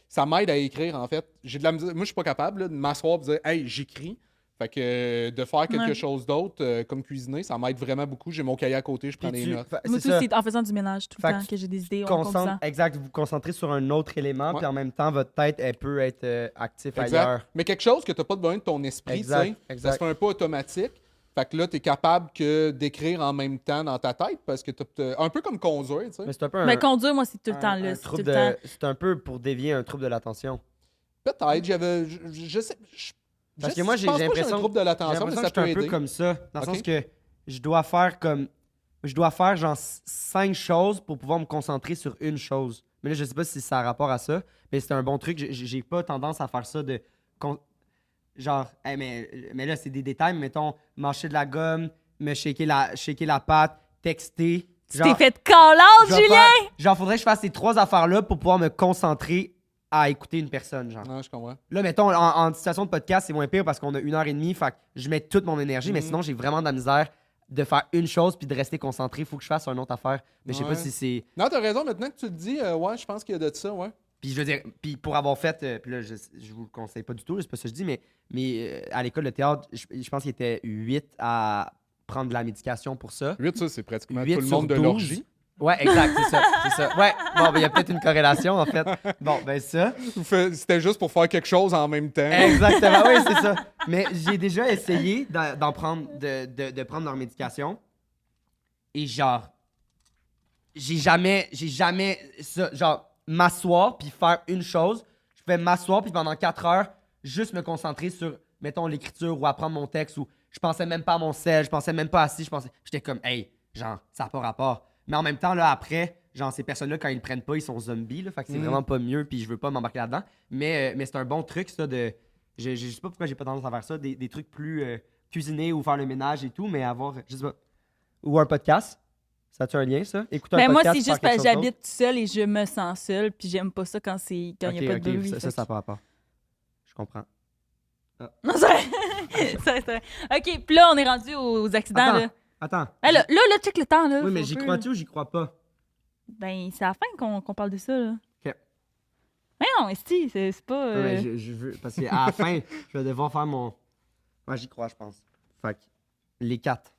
Ça m'aide à écrire, en fait. J'ai de la misère. Moi, je suis pas capable là, de m'asseoir et de dire, hey, j'écris. Fait que de faire quelque Ouais. chose d'autre, comme cuisiner, ça m'aide vraiment beaucoup. J'ai mon cahier à côté, je prends Puis des notes. Moi, c'est tout, ça. c'est en faisant du ménage tout Fait le temps que que j'ai des idées. Exact, vous vous concentrez sur un autre élément, Ouais. puis en même temps, votre tête, elle peut être active Exact. ailleurs. Mais quelque chose que tu n'as pas besoin de ton esprit, tu sais. Ça Exact. se fait un peu automatique. Fait que là, tu es capable que d'écrire en même temps dans ta tête parce que un peu comme conduire, tu sais. Mais c'est un peu Mais conduire, moi, c'est tout le temps un là. C'est tout trouble le temps. c'est un peu pour dévier un trouble de l'attention. Peut-être, je sais. Parce que moi, je j'ai pense pas que l'impression un trouble de J'ai l'attention, mais l'impression ça que je peut suis un peu aider. comme ça, dans le Ok. sens que je dois faire genre 5 choses pour pouvoir me concentrer sur une chose. Mais là, je sais pas si ça a rapport à ça, mais c'est un bon truc. J'ai pas tendance à faire ça de genre, hey, mais là, c'est des détails, mais mettons, mâcher de la gomme, me shaker la patte, texter. Tu t'es fait call out, je vais Julien! faire- genre, faudrait que je fasse ces 3 affaires-là pour pouvoir me concentrer à écouter une personne, genre. Non, je comprends. Là, mettons, en situation de podcast, c'est moins pire parce qu'on a 1h30, fait que je mets toute mon énergie, mais Mhm. sinon, j'ai vraiment de la misère de faire une chose puis de rester concentré. Faut que je fasse une autre affaire. Mais je sais Ouais. pas si c'est. Non, t'as raison, maintenant que tu le dis, ouais, je pense qu'il y a de ça, ouais. Puis je veux dire, puis pour avoir fait, puis là, je vous le conseille pas du tout, là, c'est pas ça que je dis, mais à l'école de théâtre, je pense qu'il était 8 à prendre de la médication pour ça. 8, ça, c'est pratiquement 8 tout le sur monde de 12. l'orgie. Ouais, exact, c'est ça, c'est ça. Ouais, bon, ben, il y a peut-être une corrélation, en fait. Bon, ben ça. C'était juste pour faire quelque chose en même temps. Exactement, oui, c'est ça. Mais j'ai déjà essayé d'en prendre, de prendre leur médication. Et genre, j'ai jamais ça, genre, m'asseoir puis faire une chose. Je fais m'asseoir puis pendant 4 heures, juste me concentrer sur, mettons, l'écriture ou apprendre mon texte ou je pensais même pas à mon sel, je pensais même pas à ci, j'étais comme, hey, genre, ça n'a pas rapport. Mais en même temps, là, après, genre, ces personnes-là, quand ils le prennent pas, ils sont zombies, là, fait que c'est vraiment pas mieux puis je veux pas m'embarquer là-dedans. Mais c'est un bon truc, ça, de... Je sais pas pourquoi j'ai pas tendance à faire ça, des trucs plus cuisiner ou faire le ménage et tout, mais avoir, je sais pas, ou un podcast. Ça a-tu un lien, ça? Écouter un Mais moi, podcast, c'est faire juste parce que quelque chose d'autre? j'habite toute seule et je me sens seule, puis j'aime pas ça quand il n'y a Ok, pas de ok, bruit. ça fait n'a pas rapport. Je comprends. Non, c'est vrai. C'est vrai. OK, puis là, on est rendu aux accidents. Là. Attends. Hey, là, check le temps. Là. Oui, mais Faut j'y un peu, crois-tu ou j'y crois pas? Ben, c'est à la fin qu'on parle de ça. Là. OK. Mais non, esti, c'est pas... Ouais, mais je veux... Parce qu'à la fin, je vais devoir faire mon... Ouais, j'y crois, je pense. Fait que les 4.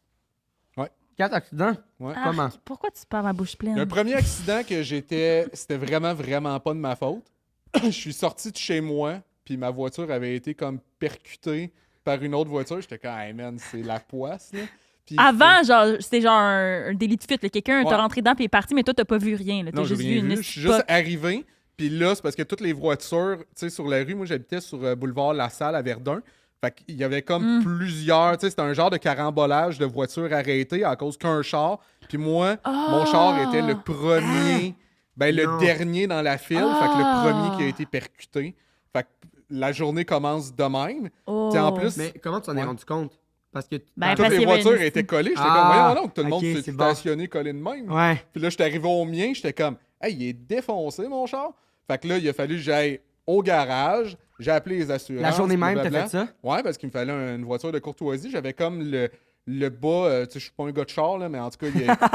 Ouais. 4 accidents? Ouais. Ah, Comment? pourquoi tu parles à bouche pleine? Le premier accident que c'était vraiment, vraiment pas de ma faute. Je suis sorti de chez moi, puis ma voiture avait été comme percutée par une autre voiture. J'étais comme, hey man, c'est la poisse, là. Puis, Avant, genre, c'était genre un délit de fuite. Là. Quelqu'un Ouais. t'a rentré dedans puis est parti, mais toi, t'as pas vu rien. Là. T'as non, j'ai juste rien vu une vu. Je suis juste spot. arrivé. Puis là, c'est parce que toutes les voitures, tu sais, sur la rue, moi, j'habitais sur boulevard La Salle à Verdun. Fait qu'il y avait comme plusieurs, tu sais, c'était un genre de carambolage de voitures arrêtées à cause qu'un char. Puis moi, mon char était le premier, le Non. dernier dans la file. Fait que le premier qui a été percuté. Fait que la journée commence de même. Oh. Puis en plus, Mais comment tu t'en es Ouais. rendu compte? Parce que. Ben, dans- toutes parce les qu'il y avait voitures une- étaient collées. J'étais Ah, comme, voyons donc, tout le monde ok, s'est c'est bon. stationné collé de même. Ouais. Puis là, j'étais arrivé au mien, j'étais comme, hey, il est défoncé, mon char. Fait que là, il a fallu que j'aille au garage. J'ai appelé les assurances. La journée même, t'as blablabla. fait ça? Ouais, parce qu'il me fallait une voiture de courtoisie. J'avais comme le bas, tu sais, je suis pas un gars de char, là, mais en tout cas,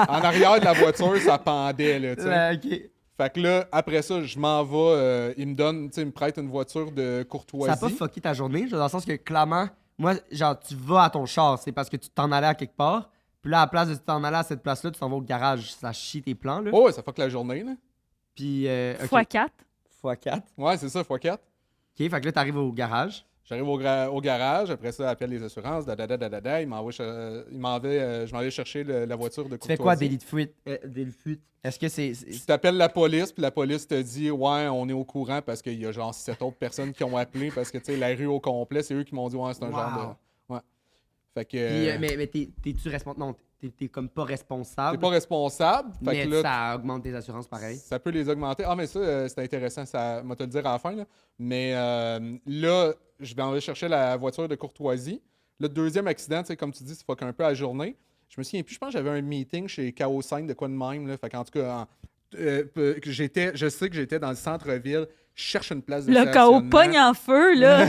en arrière de la voiture, ça pendait, là, tu sais. Ouais, ok. Fait que là, après ça, je m'en vais, il me donne, tu sais, il me prête une voiture de courtoisie. Ça a pas fucké ta journée, genre, dans le sens que clairement, moi, genre, tu vas à ton char, c'est parce que tu t'en allais à quelque part. Puis là, à la place de t'en aller à cette place-là, tu t'en vas au garage. Ça chie tes plans, là. Oh, ouais, ça fuck la journée, là. Puis. Ok. x4. x4. Ouais, c'est ça, x4. Ok, fait que là, t'arrives au garage. J'arrive au garage, après ça, appelle les assurances, il m'envoie, je m'en vais chercher la voiture de Tu courtoisie. fais quoi, délit de fuite? Délit de fuite? Est-ce que c'est. Tu t'appelles la police, puis la police te dit, ouais, on est au courant parce qu'il y a genre 7 autres personnes qui ont appelé parce que, tu sais, la rue au complet, c'est eux qui m'ont dit, ouais, c'est un genre de. Ouais. Fait que. Puis, mais t'es-tu responsable? Non, t'es comme pas responsable. T'es pas responsable. Fait Mais que là, ça augmente tes assurances pareil. ça peut les augmenter. Ah, mais ça, c'est intéressant. Ça va te le dire à la fin. Là. Mais là, je vais aller chercher la voiture de courtoisie. Le deuxième accident, tu sais, comme tu dis, ça fuck un peu à la journée. Je me souviens plus, je pense que j'avais un meeting chez KO5 de quoi de même. Là. Fait qu'en tout cas, je sais que j'étais dans le centre-ville. Je cherche une place de Le chaos stationnement. pogne en feu, là.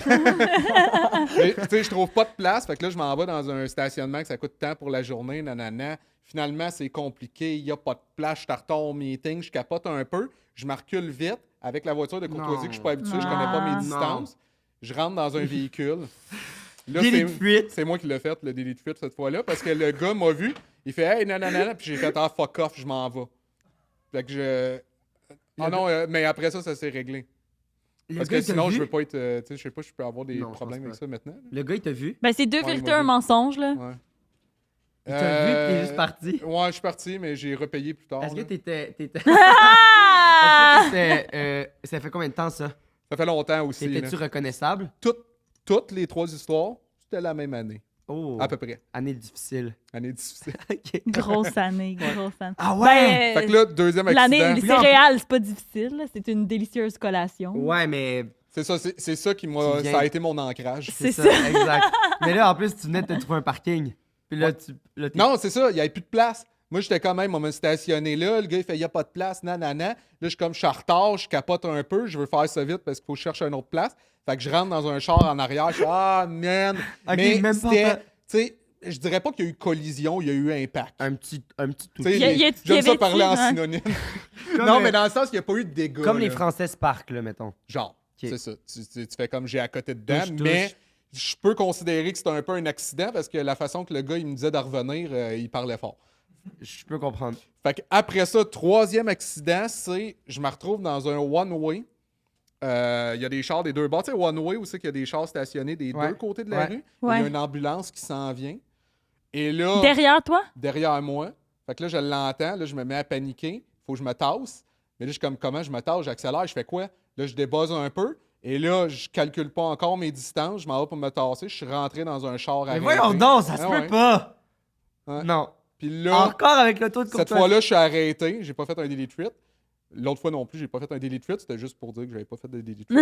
Mais, tu sais, je trouve pas de place. Fait que là, je m'en vais dans un stationnement que ça coûte tant pour la journée, nanana. Finalement, c'est compliqué. Il n'y a pas de place. Je suis en retard au meeting. Je capote un peu. Je me recule vite avec la voiture de courtoisie Non. que je suis pas habitué. Je connais pas mes Non. distances. Je rentre dans un véhicule. Là, Délit de fuite. c'est moi qui l'ai fait, le délit de fuite, cette fois-là, parce que le gars m'a vu. Il fait « Hey, nanana », puis j'ai fait « Ah, fuck off, je m'en vais ». Fait que je... Ah non, mais après ça, ça s'est réglé. Le Parce gars, que il t'a sinon, vu? je veux pas être... tu sais, je sais pas, je peux avoir des Non, je problèmes pense avec ça maintenant. Le gars, il t'a vu? Ben, c'est deux Ouais, il vérités, m'a un vu. mensonge, là. Ouais. Il t'a vu que t'es juste parti? Ouais, je suis parti, mais j'ai repayé plus tard. Est-ce que là. t'étais. Ah! Est-ce que t'étais. Ça fait combien de temps ça? Ça fait longtemps aussi. là. T'étais-tu reconnaissable? Toutes les 3 histoires, c'était la même année. Oh. À peu près. Année difficile. Année difficile. Ok. Grosse année, grosse année. Ah ouais? Ben, Fait que là, deuxième l'année, accident. les céréales, c'est pas difficile, là. C'est une délicieuse collation. Ouais, mais. C'est ça qui m'a. Qui vient- Ça a été mon ancrage. C'est ça, ça. exact. Mais là, en plus, tu venais de te trouver un parking. Puis là, Ouais. Non, c'est ça, il n'y avait plus de place. Moi, j'étais quand même, on m'a stationné là. Le gars, il fait, il n'y a pas de place, nanana. Là, je suis comme, je suis en retard, je capote un peu, je veux faire ça vite parce qu'il faut que je cherche une autre place. Fait que je rentre dans un char en arrière, je suis, ah, man. Ok, mais même pas c'était, ta- tu sais, je dirais pas qu'il y a eu collision, il y a eu impact. un petit tout. Tu sais, Il y a- j'aime ça avait-tu, parler en hein? synonyme. Comme, Non, mais dans le sens qu'il n'y a pas eu de dégâts. Comme les là. Français Spark, là, mettons. Genre, Ok. c'est ça. Tu fais comme j'ai à côté dedans, Touche. mais je peux considérer que c'était un peu un accident parce que la façon que le gars il me disait de revenir, il parlait fort. Je peux comprendre. Fait que après ça, troisième accident, c'est je me retrouve dans un one-way. Il y a des chars des deux bords. Tu sais, one-way où c'est qu'il y a des chars stationnés des Ouais. deux côtés de la Ouais. rue. Ouais. Il y a une ambulance qui s'en vient. Et là, Derrière toi? derrière moi, fait que là, je l'entends. Là, je me mets à paniquer. Faut que je me tasse. Mais là, je suis comme, comment je me tasse? J'accélère. Je fais quoi? Là, je débuzz un peu. Et là, je calcule pas encore mes distances. Je m'en vais pour me tasser. Je suis rentré dans un char Mais arrêté. voyons donc, ça se Ah peut ouais. pas! Ouais. Non. Puis là, Encore avec le taux de cette courtoisie. fois-là, je suis arrêté. J'ai pas fait un délit de fuite. L'autre fois non plus, j'ai pas fait un délit de fuite. C'était juste pour dire que j'avais pas fait de délit de fuite.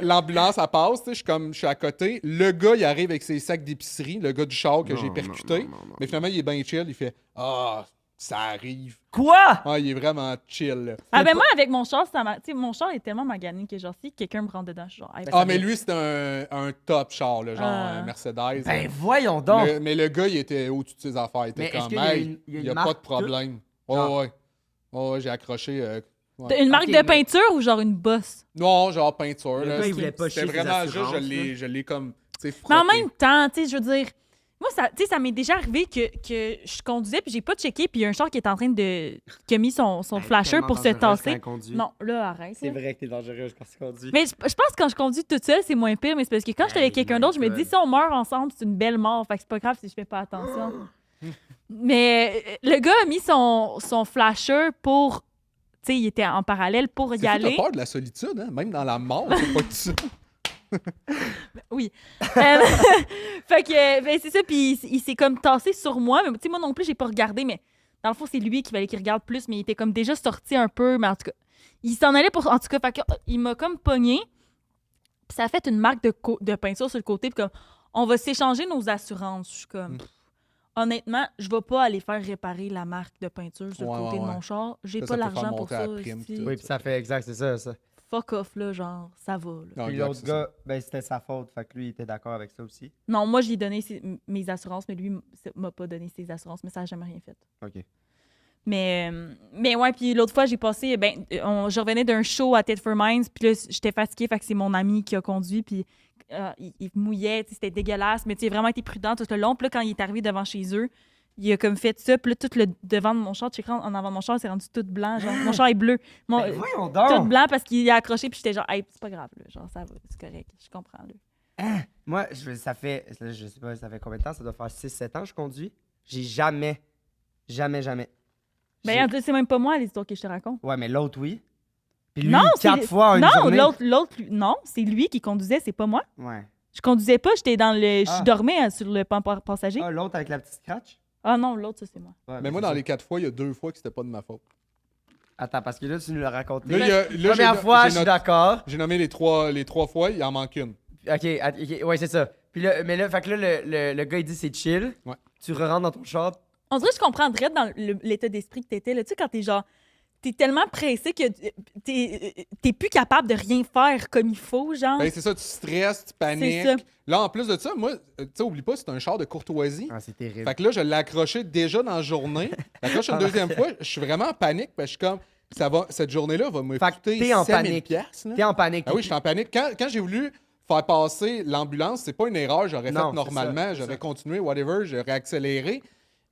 L'ambulance, elle passe. Tu sais, je suis à côté. Le gars, il arrive avec ses sacs d'épicerie. Le gars du char que Non, j'ai non, percuté. non. Mais finalement, il est bien chill. Il fait « Ah, ça arrive. Quoi? » Ah, il est vraiment chill. là. Ah, ben moi, avec mon char, tu sais, mon char est tellement magané que, genre, si quelqu'un me rentre dedans, je suis genre, hey, ben, Ah, ça mais va. lui, c'était un top char, là, genre Ah. un Mercedes. Ben voyons donc! Mais le gars, il était au-dessus de ses affaires. Il était Mais est-ce comme qu'il y a Hey, une- il y a il une n'y a pas marque, de problème. tout? Oh, ouais. Oh, ouais, j'ai accroché. Ouais. T'as une marque Ok, de mais- peinture ou genre une bosse? Non, genre peinture. Le là. gars, il voulais pas C'était chier ses vraiment juste, assurances, je l'ai comme. tu sais, Mais en frotté. même temps, tu sais, je veux dire, Moi, ça m'est déjà arrivé que je conduisais puis j'ai pas checké puis il y a un char qui est en train de... qui a mis son flasher pour se tasser. Non, là, arrête. C'est là. vrai que t'es dangereuse quand tu conduis. Mais je pense que quand je conduis toute seule, c'est moins pire, mais c'est parce que quand j'étais avec quelqu'un d'autre, je me dis si on meurt ensemble, c'est une belle mort. Fait que c'est pas grave si je fais pas attention. Mais le gars a mis son flasher pour... Tu sais, il était en parallèle pour y aller. T'as peur de la solitude, hein? Même dans la mort, c'est pas que ça. Oui. Fait que, ben, c'est ça, puis il s'est comme tassé sur moi, mais tu sais, moi non plus, j'ai pas regardé, mais dans le fond, c'est lui qui fallait qu'il regarde plus, mais il était comme déjà sorti un peu, mais en tout cas, il s'en allait pour, en tout cas, fait que, il m'a comme pogné, puis ça a fait une marque de peinture sur le côté, puis comme, on va s'échanger nos assurances. Je suis comme, honnêtement, je vais pas aller faire réparer la marque de peinture sur le côté de mon char, j'ai pas peut faire l'argent pour monter ça. la prime, ici. tout. Oui, puis ça fait exact, c'est ça. Fuck off, là, genre, ça va, là. Non, Puis exact, l'autre c'est ça. gars, ben c'était sa faute, fait que lui, il était d'accord avec ça aussi. Non, moi, j'ai donné mes assurances, mais lui m'a pas donné ses assurances, mais ça n'a jamais rien fait. OK. Mais ouais, puis l'autre fois, j'ai passé, je revenais d'un show à Ted for Mines, puis là, j'étais fatiguée, fait que c'est mon ami qui a conduit, puis il mouillait, c'était dégueulasse, mais tu sais, il a vraiment été prudent tout le long. Puis là, quand il est arrivé devant chez eux, il a comme fait ça, puis là, tout le devant de mon char, tu sais, en avant de mon char, c'est rendu tout blanc, genre, mon char est bleu. Ben voyons Tout donc! blanc parce qu'il est accroché, puis j'étais genre, hey, c'est pas grave, là, genre, ça va, c'est correct, je comprends, là. Moi, ça fait, je sais pas, ça fait combien de temps? Ça doit faire 6-7 ans que je conduis. J'ai jamais. Ben, c'est même pas moi l'histoire que je te raconte. Ouais, mais l'autre, oui. Puis lui, Non, 4 fois en une journée. Non, l'autre, non, c'est lui qui conduisait, c'est pas moi. Ouais. Je conduisais pas, j'étais dans le. Ah. Je dormais sur le passager. Ah, l'autre avec la petite scratch? Ah non, l'autre, ça, c'est moi. Ouais, Mais moi, c'est dans ça. les 4 fois, il y a 2 fois que c'était pas de ma faute. Attends, parce que là, tu nous l'as raconté. Là, Première fois, je suis d'accord. J'ai nommé les 3 fois, il en manque une. OK, ouais, c'est ça. Puis là, mais là, fait que là, le gars, il dit c'est chill. Ouais. Tu rentres dans ton char. On dirait que je comprendrais dans l'état d'esprit que t'étais, là. Tu sais, quand t'es genre. T'es tellement pressé que t'es plus capable de rien faire comme il faut, genre. Ben, c'est ça, tu stresses, tu paniques. C'est ça. Là, en plus de ça, moi, tu sais, oublie pas, c'est un char de courtoisie. Ah, c'est terrible. Fait que là, je l'ai accroché déjà dans la journée. L'accroche une deuxième fois, je suis vraiment en panique parce que je suis comme, cette journée-là va me Fait que coûter t'es en 7 000 panique. piastres, là. T'es en panique. Ah oui, je suis en panique. Quand j'ai voulu faire passer l'ambulance, c'est pas une erreur, j'aurais Non, fait c'est normalement, ça. j'aurais continué, whatever, j'aurais accéléré.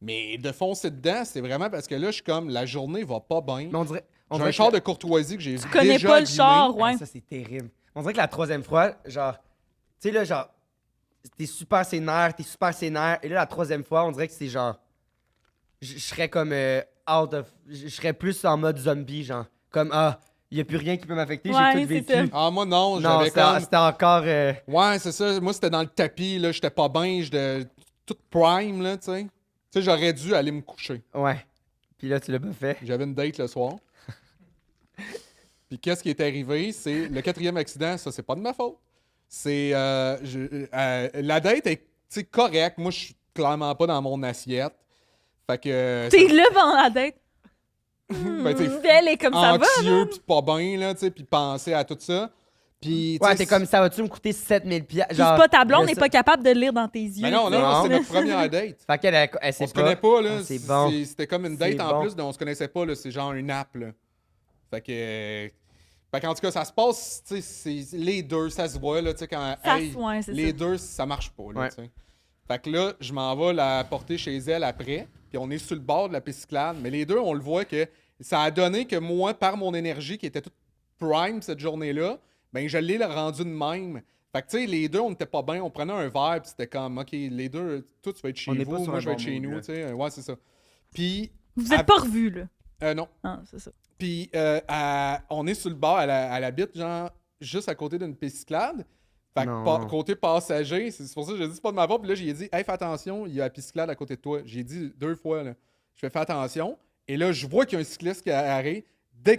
Mais de foncer dedans, c'est vraiment parce que là, je suis comme, la journée va pas bien. Mais on dirait. J'ai un char de courtoisie que j'ai Tu connais déjà pas le abîmé. char, ouais. Ça, c'est terrible. On dirait que la troisième fois, genre. Tu sais, là, genre. T'es super sénère. Et là, la troisième fois, on dirait que c'est genre. Je serais comme. Out of. Je serais plus en mode zombie, genre. Comme, il n'y a plus rien qui peut m'affecter, Ouais, j'ai tout c'est vécu. ça. Ah, moi, non, Non, j'avais comme... c'était encore. Ouais, c'est ça. Moi, c'était dans le tapis, là. J'étais pas bien, j'étais tout prime, là, tu sais. Tu sais, j'aurais dû aller me coucher. Ouais. Puis là, tu l'as pas fait. J'avais une date le soir. Puis qu'est-ce qui est arrivé? C'est le 4e accident, ça, c'est pas de ma faute. C'est... la date est, tu sais, correcte. Moi, je suis clairement pas dans mon assiette. Fait que... T'es là pendant la date. ben, t'es Elle est comme ça va. anxieux, puis pas bien, là, tu sais, puis penser à tout ça. Puis, tu Ouais, sais, t'es comme ça, va-tu me coûter 7000 piastres? Puis c'est pas ta blonde, n'est pas capable de le lire dans tes yeux. Mais non, tu sais. non, Non. c'était notre première date. Fait qu'elle, elle sait On se connaît pas, là. Ah, c'est bon. C'était comme une date C'est en bon. plus, on se connaissait pas, là. C'est genre une app, là. Fait que. Fait qu'en tout cas, ça se passe, tu sais, les deux, ça se voit, là, tu sais, quand. Ouais, c'est les ça. deux, ça marche pas, là, Ouais. tu sais. Fait que là, je m'en vais la porter chez elle après, puis on est sur le bord de la piste cyclable, mais les deux, on le voit que ça a donné que moi, par mon énergie qui était toute prime cette journée-là, ben je l'ai rendu de même. Fait que, tu sais, les deux, on n'était pas bien. On prenait un verre, puis c'était comme, OK, les deux, toi, tu vas être chez On n'est pas vous, sur moi, un je vais bon être chez mood, nous, là. tu sais. Ouais, c'est ça. Puis, Vous êtes pas revus, là. non. Ah, c'est ça. Puis, on est sur le bord, elle habite, genre, juste à côté d'une piste cyclable. Fait que, Non. côté passager, c'est pour ça que j'ai dit, c'est pas de ma faute. Puis là, j'ai dit, hey, fais attention, il y a la piste cyclable à côté de toi. J'ai dit 2 fois, là. Je fais attention. Et là, je vois qu'il y a un cycliste qui arrive. Dès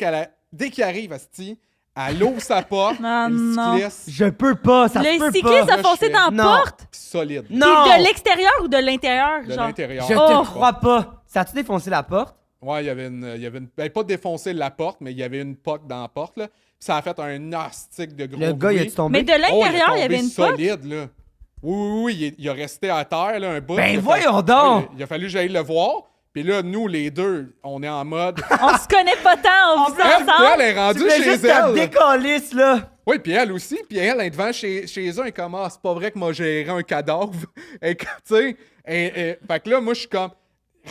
qu'il arrive, asti, elle ouvre sa porte. Ah, et le non. cycliste, Je peux pas, ça se Le peut cycliste pas. a foncé je dans fais- la Non. porte. solide. Non! Puis de l'extérieur ou de l'intérieur, De genre? l'intérieur. Je Oh. te crois pas. Ça a-tu défoncé la porte? Ouais, il y avait une ben, pas défoncé la porte, mais il y avait une poque dans la porte, là. Puis ça a fait un astique de gros Le gars, il bruit. a-tu tombé? Mais de l'intérieur, il y avait une pote. solide, là. Oui, il a resté à terre, là, un bout. Ben Il a voyons fallu- donc! Il a fallu que j'aille le voir. Puis là, nous, les deux, on est en mode... On se connaît pas tant, on vit Elle, ensemble. elle est Tu rendue voulais chez juste ta elle. décalisse, là! Oui, puis elle aussi. Puis elle est devant chez eux. Elle est comme, c'est pas vrai que moi, j'ai géré un cadavre. Et tu sais, fait que là, moi, je suis comme,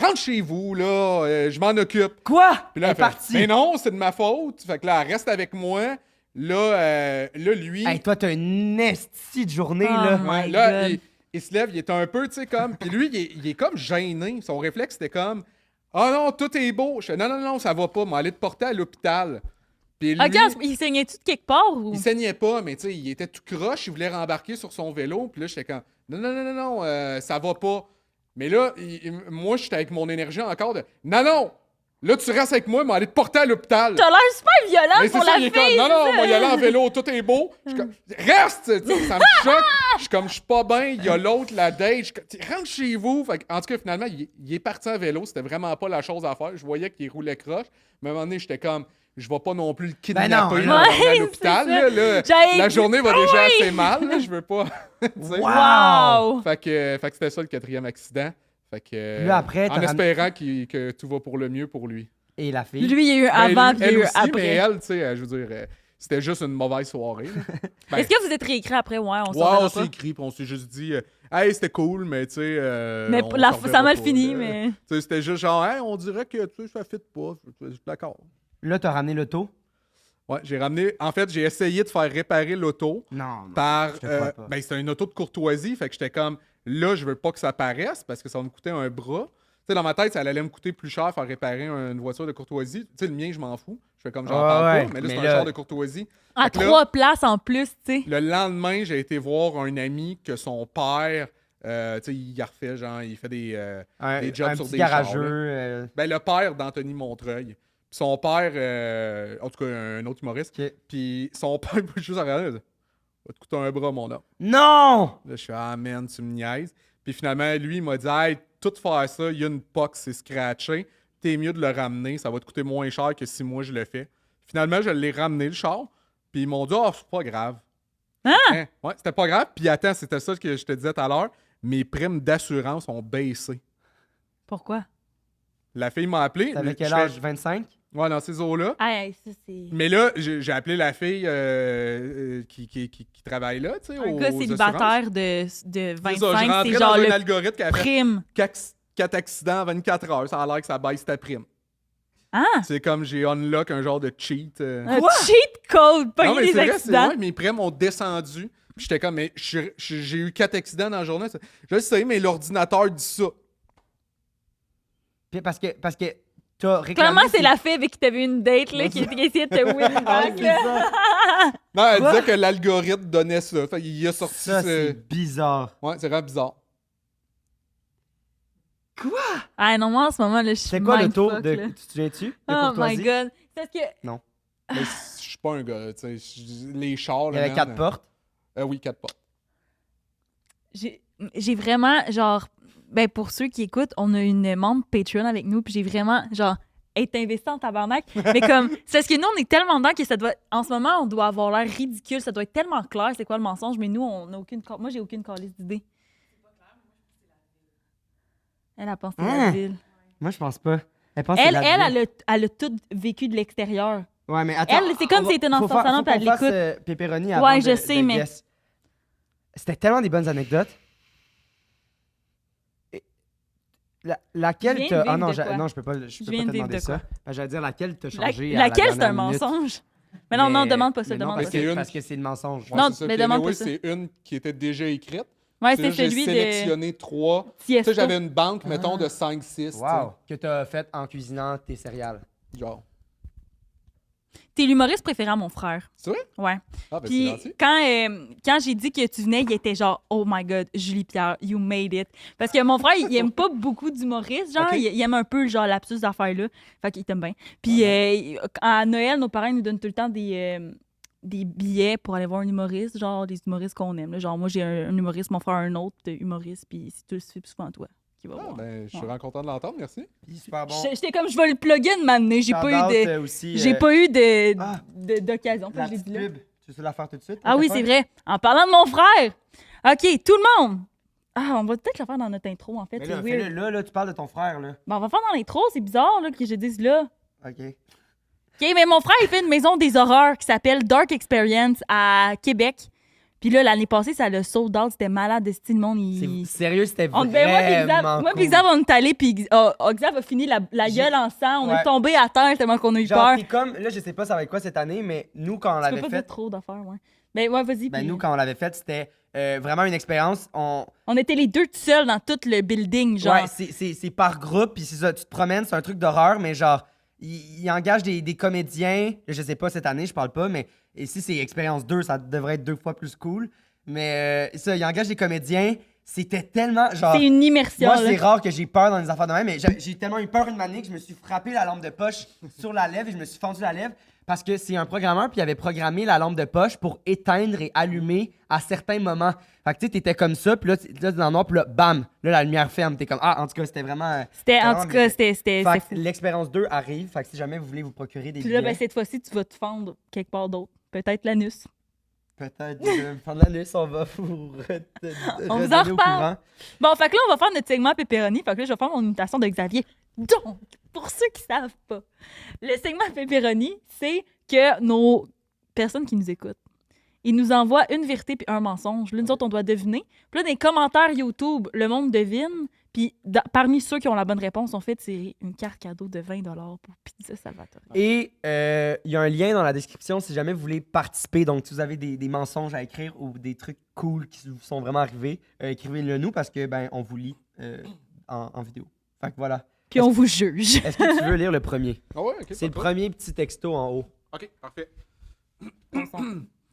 rentre chez vous, là, je m'en occupe. Quoi? Puis là, Elle est elle fait, partie. mais non, c'est de ma faute. Fait que là, elle reste avec moi. Là, lui. Hey, toi, t'as une estie de journée, Oh là. my Ouais, là, God. il se lève, il est un peu, tu sais, comme. Puis lui, il est comme gêné. Son réflexe, c'était comme, ah non, tout est beau. Je fais, non, ça va pas. M'aller te porter à l'hôpital. Puis lui, OK, il saignait-tu de quelque part ou? il saignait pas, mais tu sais, il était tout croche. Il voulait rembarquer sur son vélo. Puis là, j'étais comme, non, ça va pas. Mais là, moi, j'étais avec mon énergie encore de, non, là, tu restes avec moi, m'aller te porter à l'hôpital. T'as l'air super violent Mais c'est pour ça, la il est fille! comme, non, ça. moi, y aller en vélo, tout est beau. Je suis comme, reste! Tu sais, ça me choque. Je suis comme, je suis pas bien, il y a l'autre, la date. Je suis comme, rentre chez vous. Fait, en tout cas, finalement, il est parti en vélo. C'était vraiment pas la chose à faire. Je voyais qu'il roulait croche. Mais à un moment donné, j'étais comme, je vais pas non plus le kidnapper non, là, non. à Ouais, l'hôpital. c'est ça. Là. J'avais- La journée va déjà assez mal. Là, je veux pas. Tu sais. Wow! Fait que c'était ça le 4e accident. Fait que, Là, après, en t'as espérant que tout va pour le mieux pour lui. Et la fille. Lui, il y a eu Ben, avant, puis il y a elle eu aussi, mais après. elle, tu sais, je veux dire, c'était juste une mauvaise soirée. là. Ben, Est-ce que vous êtes réécrit après? Ouais, on s'en ouais, on verra s'est pas. écrit, puis on s'est juste dit, hey, c'était cool, mais tu sais. Mais on la- s'en ça a reverra mal pas, fini, là. mais... Tu sais, c'était juste genre, hey, on dirait que tu sais, ça fit pas. Je suis d'accord. Là, t'as ramené l'auto? Ouais, j'ai ramené. En fait, j'ai essayé de faire réparer l'auto Non. par. Ah, je te crois pas. Ben, c'était une auto de courtoisie, fait que j'étais comme, là, je veux pas que ça paraisse parce que ça va me coûter un bras. Tu sais, dans ma tête, ça allait me coûter plus cher faire réparer une voiture de courtoisie. Tu sais, le mien, je m'en fous. Je fais comme j'en Ouais, parle ouais, pas, mais là, c'est mais un là- char de courtoisie. À Fait que là- 3 places en plus, tu sais. Le lendemain, j'ai été voir un ami que son père, tu sais, il a refait, genre, il fait des jobs sur petit des garageux. chars, là. Ben, le père d'Anthony Montreuil. Puis son père, en tout cas, un autre humoriste. Ok. Puis son père, moi, juste en regardant, il dit, va te coûter un bras, mon homme. Non! Là, je suis, ah, man, tu me niaises. Puis finalement, lui, il m'a dit, hey, tout faire ça, il y a une poque, c'est scratché. T'es mieux de le ramener, ça va te coûter moins cher que si moi je le fais. Finalement, je l'ai ramené, le char. Puis ils m'ont dit, oh, c'est pas grave. Hein? Ouais, c'était pas grave. Puis attends, c'était ça que je te disais tout à l'heure. Mes primes d'assurance ont baissé. Pourquoi? La fille m'a appelé. T'avais quel je âge? fais- 25? Ouais, dans ces eaux-là. Hey, ça, c'est... Mais là, j'ai appelé la fille qui travaille là, tu sais, Un aux gars assurances. célibataire de C'est ça, je 25, rentrais c'est dans genre un le algorithme qui a fait prime. 4 accidents en 24 heures. Ça a l'air que ça baisse ta prime. Ah! C'est comme j'ai unlock un genre de cheat. Un cheat code, pas Non, mais des c'est vrai, c'est accidents. vrai, mes primes ont descendu. Puis j'étais comme, mais j'ai eu 4 accidents dans la journée. Je le sais, mais l'ordinateur dit ça. Puis parce que t'as réclamé... Clairement, c'est la fille avec qui t'avais une date, là, qui essayait de te win Ah, back, c'est là. ça. Non, elle Quoi? disait que l'algorithme donnait ça. Fait qu'il a sorti Ça, c'est bizarre. Ouais, c'est vraiment bizarre. Ah non, moi, en ce moment, là, je suis C'est quoi le mindfuck, taux de... là. Tu te souviens-tu? De Oh my courtoisie? God. C'est parce que... Mais je suis pas un gars, tu sais. Les chars, Il y là, avait man, 4 portes. Oui, 4 portes. J'ai vraiment, genre, ben pour ceux qui écoutent, on a une membre Patreon avec nous, puis j'ai vraiment, genre, être investi en tabarnak. Mais comme, c'est parce que nous, on est tellement dedans que ça doit, en ce moment, on doit avoir l'air ridicule, ça doit être tellement clair c'est quoi le mensonge, mais nous, on n'a aucune, moi, j'ai aucune calice d'idée. Elle a pensé Hein? la ville. Moi, je pense pas. Elle pense que c'est la ville. Elle a tout vécu de l'extérieur. Ouais, mais attends. Elle, c'est comme on si elle était dans faut son faire- salon, faut puis elle qu'on fasse, l'écoute. Pepperoni avant Ouais, je de- sais, de mais- guess. C'était tellement des bonnes anecdotes. Et laquelle Je viens de t'as... Ah vivre non, de quoi? non, je peux pas, je peux viens pas de te vivre demander de quoi? ça. J'allais dire laquelle t'as changé à la Laquelle, c'est un dernière minute. mensonge? Mais non, non, demande pas ça, Mais non, demande parce pas que ça. une- parce que c'est le mensonge. Ouais, Non, c'est ça. mais Puis demande anyway, pas ça. c'est une qui était déjà écrite. Ouais, Puis là, c'est celui J'ai de sélectionné 3. Tu Siesta. sais, j'avais une banque, mettons, de 5-6. Wow. Que t'as fait en cuisinant tes céréales. Genre. T'es l'humoriste préféré à mon frère. C'est vrai? Ouais. Ah, ben c'est Puis gentil. quand j'ai dit que tu venais, il était genre « Oh my God, Julie Pierre, you made it ». Parce que mon frère, il aime pas beaucoup d'humoristes, genre. Ok. Il aime un peu genre l'absus d'affaires-là. Fait qu'il t'aime bien. Puis à Noël, nos parents nous donnent tout le temps des billets pour aller voir un humoriste, genre des humoristes qu'on aime. Là. Genre moi, j'ai un humoriste, mon frère un autre humoriste, puis c'est souvent toi qui va Ah, voir. ben, je suis Ouais. vraiment content de l'entendre, merci. Puis super bon. J'étais comme, je vais le plugger de m'amener. J'ai pas eu de... aussi, J'ai pas eu Ah. d'occasion. Fait la que je l'ai petite dit là. pub. Tu veux la faire tout de suite? Ah oui, c'est vrai. En parlant de mon frère. OK, tout le monde. Ah, on va peut-être le faire dans notre intro, en fait. Mais C'est là, weird. fais-le là, tu parles de ton frère, là. Ben, on va faire dans l'intro, c'est bizarre là, que je dise là. OK. OK, mais mon frère, il fait une maison des horreurs qui s'appelle Dark Experience à Québec. Puis là, l'année passée, ça l'a sold out. C'était malade de style, le monde. Sérieux, c'était Moi, vraiment puis cool. Xav, on est allés, puis Xav a fini la gueule en sang. On est tombé à terre tellement qu'on a eu Genre, peur. t'es comme, là, je sais pas ça va être quoi cette année, mais nous, quand on Tu peux l'avait pas dire fait, trop d'affaires, ouais. Ben, ouais, vas-y. puis- nous, quand on l'avait fait, c'était vraiment une expérience. On était les deux tout seuls dans tout le building, genre. Ouais, c'est par groupe, puis c'est ça, tu te promènes, c'est un truc d'horreur, mais genre, il engage des comédiens, je sais pas cette année, je parle pas, mais ici, c'est expérience 2, ça devrait être 2 fois plus cool. Mais ça, il engage des comédiens, c'était tellement, genre... C'est une immersion, Moi, là. c'est rare que j'ai peur dans les affaires de même, mais j'ai tellement eu peur une année que je me suis frappé la lampe de poche sur la lèvre et je me suis fendu la lèvre parce que c'est un programmeur, puis il avait programmé la lampe de poche pour éteindre et allumer à certains moments. Fait que tu sais, t'étais comme ça, puis là, t'es dans le noir, puis là, bam, là, la lumière ferme. T'es comme, ah, en tout cas, c'était vraiment... C'était Fait fou. que l'expérience 2 arrive, fait que si jamais vous voulez vous procurer des Puis là, ben, billets, cette fois-ci, tu vas te fendre quelque part d'autre. Peut-être l'anus. peut-être pendant l'anus, on va vous On vous en redonner au reparle. courant. Bon, fait que là, on va faire notre segment pepperoni. Fait que là, je vais faire mon imitation de Xavier. Donc, pour ceux qui savent pas, le segment pepperoni, c'est que nos personnes qui nous écoutent, ils nous envoient une vérité puis un mensonge. Là, nous autres, on doit deviner. Puis là, dans les commentaires YouTube, le monde devine. Puis parmi ceux qui ont la bonne réponse, on fait tirer une carte cadeau de 20$ pour Pizza Salvatore. Et il y a un lien dans la description si jamais vous voulez participer. Donc, si vous avez des mensonges à écrire ou des trucs cool qui vous sont vraiment arrivés, écrivez-le nous parce que ben on vous lit en vidéo. Fait que voilà. Puis on vous juge. Est-ce que tu veux lire le premier? Ah ouais, ok. C'est le premier petit texto en haut. Ok, parfait.